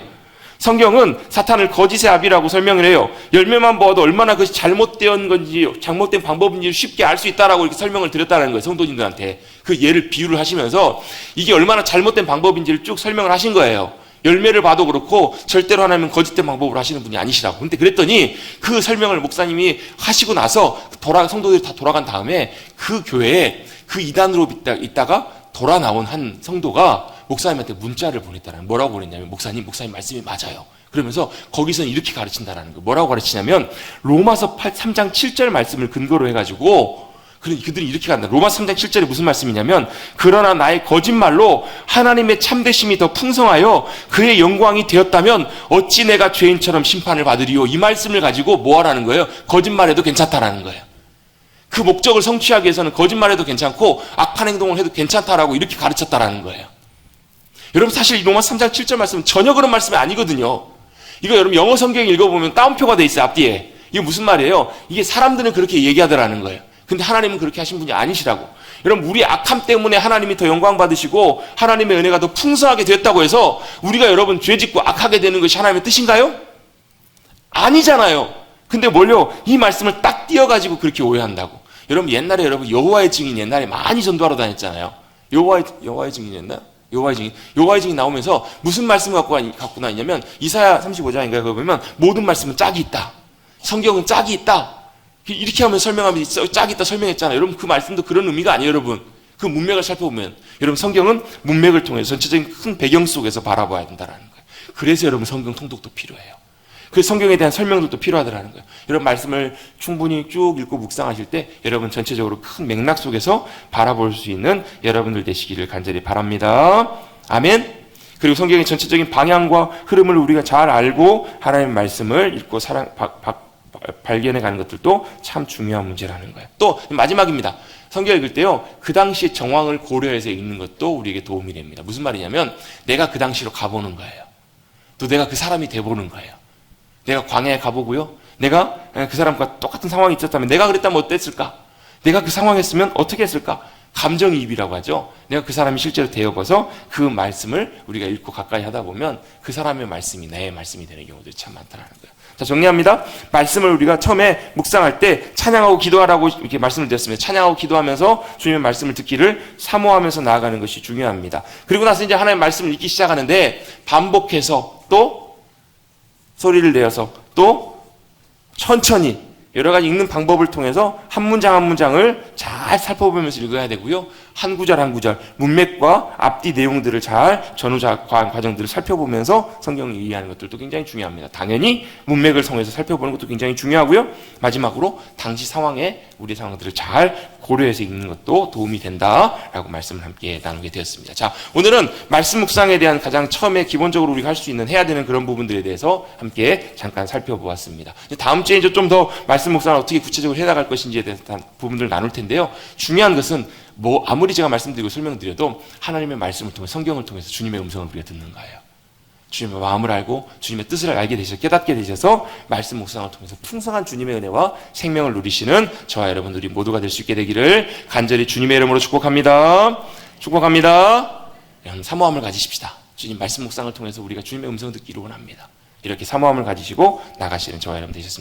성경은 사탄을 거짓의 아비라고 설명을 해요. 열매만 보아도 얼마나 그것이 잘못된 건지 잘못된 방법인지 쉽게 알 수 있다라고 이렇게 설명을 드렸다는 거예요. 성도님들한테. 그 예를 비유를 하시면서 이게 얼마나 잘못된 방법인지를 쭉 설명을 하신 거예요. 열매를 봐도 그렇고 절대로 하나님은 거짓된 방법으로 하시는 분이 아니시라고. 근데 그랬더니 그 설명을 목사님이 하시고 나서 성도들이 다 돌아간 다음에 그 교회에 그 이단으로 있다가 돌아 나온 한 성도가 목사님한테 문자를 보냈다는. 뭐라고 보냈냐면 목사님 말씀이 맞아요. 그러면서 거기서는 이렇게 가르친다라는 거. 뭐라고 가르치냐면 로마서 3장 7절 말씀을 근거로 해가지고 그들이 이렇게 간다. 로마서 3장 7절에 무슨 말씀이냐면 그러나 나의 거짓말로 하나님의 참되심이 더 풍성하여 그의 영광이 되었다면 어찌 내가 죄인처럼 심판을 받으리요. 이 말씀을 가지고 뭐 하라는 거예요? 거짓말해도 괜찮다라는 거예요. 그 목적을 성취하기 위해서는 거짓말해도 괜찮고 악한 행동을 해도 괜찮다라고 이렇게 가르쳤다라는 거예요. 여러분 사실 이 로마서 3장 7절 말씀은 전혀 그런 말씀이 아니거든요. 이거 여러분 영어 성경 읽어보면 따옴표가 돼 있어요. 앞뒤에. 이게 무슨 말이에요? 이게 사람들은 그렇게 얘기하더라는 거예요. 근데 하나님은 그렇게 하신 분이 아니시라고. 여러분 우리 악함 때문에 하나님이 더 영광 받으시고 하나님의 은혜가 더 풍성하게 됐다고 해서 우리가 여러분 죄짓고 악하게 되는 것이 하나님의 뜻인가요? 아니잖아요. 근데 뭘요? 이 말씀을 딱 띄어가지고 그렇게 오해한다고. 여러분 옛날에 여호와의 증인 옛날에 많이 전도하러 다녔잖아요. 여호와의 증인이었나요? 여호와의 증인 나오면서 무슨 말씀을 갖고 다니냐면 이사야 35장인가요? 그거 보면 모든 말씀은 짝이 있다. 성경은 짝이 있다. 이렇게 하면 설명하면 짝이 있다 설명했잖아요. 여러분 그 말씀도 그런 의미가 아니에요. 여러분 그 문맥을 살펴보면 여러분 성경은 문맥을 통해서 전체적인 큰 배경 속에서 바라봐야 된다는 거예요. 그래서 여러분 성경 통독도 필요해요. 그래서 성경에 대한 설명들도 필요하다는 거예요. 여러분 말씀을 충분히 쭉 읽고 묵상하실 때 여러분 전체적으로 큰 맥락 속에서 바라볼 수 있는 여러분들 되시기를 간절히 바랍니다. 아멘. 그리고 성경의 전체적인 방향과 흐름을 우리가 잘 알고 하나님의 말씀을 읽고 발견해 가는 것들도 참 중요한 문제라는 거예요. 또 마지막입니다. 성경 읽을 때요. 그 당시의 정황을 고려해서 읽는 것도 우리에게 도움이 됩니다. 무슨 말이냐면 내가 그 당시로 가보는 거예요. 또 내가 그 사람이 돼보는 거예요. 내가 광야에 가보고요. 내가 그 사람과 똑같은 상황이 있었다면 내가 그랬다면 어땠을까? 내가 그 상황이었으면 어떻게 했을까? 감정이입이라고 하죠. 내가 그 사람이 실제로 되어봐서 그 말씀을 우리가 읽고 가까이 하다 보면 그 사람의 말씀이 내 말씀이 되는 경우들이 참 많다는 거예요. 자, 정리합니다. 말씀을 우리가 처음에 묵상할 때 찬양하고 기도하라고 이렇게 말씀을 드렸습니다. 찬양하고 기도하면서 주님의 말씀을 듣기를 사모하면서 나아가는 것이 중요합니다. 그리고 나서 이제 하나님의 말씀을 읽기 시작하는데 반복해서 또 소리를 내어서 또 천천히 여러 가지 읽는 방법을 통해서 한 문장 한 문장을 잘 살펴보면서 읽어야 되고요. 한 구절 한 구절 문맥과 앞뒤 내용들을 잘 전후 과정들을 살펴보면서 성경을 이해하는 것들도 굉장히 중요합니다. 당연히 문맥을 통해서 살펴보는 것도 굉장히 중요하고요. 마지막으로 당시 상황에 우리 상황들을 잘 고려해서 읽는 것도 도움이 된다라고 말씀을 함께 나누게 되었습니다. 자, 오늘은 말씀 묵상에 대한 가장 처음에 기본적으로 우리가 할 수 있는 해야 되는 그런 부분들에 대해서 함께 잠깐 살펴보았습니다. 다음 주에 이제 좀 더 말씀 묵상을 어떻게 구체적으로 해나갈 것인지에 대한 부분들을 나눌 텐데요. 중요한 것은 아무리 제가 말씀드리고 설명드려도 하나님의 말씀을 통해 성경을 통해서 주님의 음성을 우리가 듣는 거예요. 주님의 마음을 알고 주님의 뜻을 알게 되셔서 깨닫게 되셔서 말씀 묵상을 통해서 풍성한 주님의 은혜와 생명을 누리시는 저와 여러분들이 모두가 될 수 있게 되기를 간절히 주님의 이름으로 축복합니다. 축복합니다. 여러분 사모함을 가지십시다. 주님 말씀 묵상을 통해서 우리가 주님의 음성을 듣기를 원합니다. 이렇게 사모함을 가지시고 나가시는 저와 여러분 되셨습니다.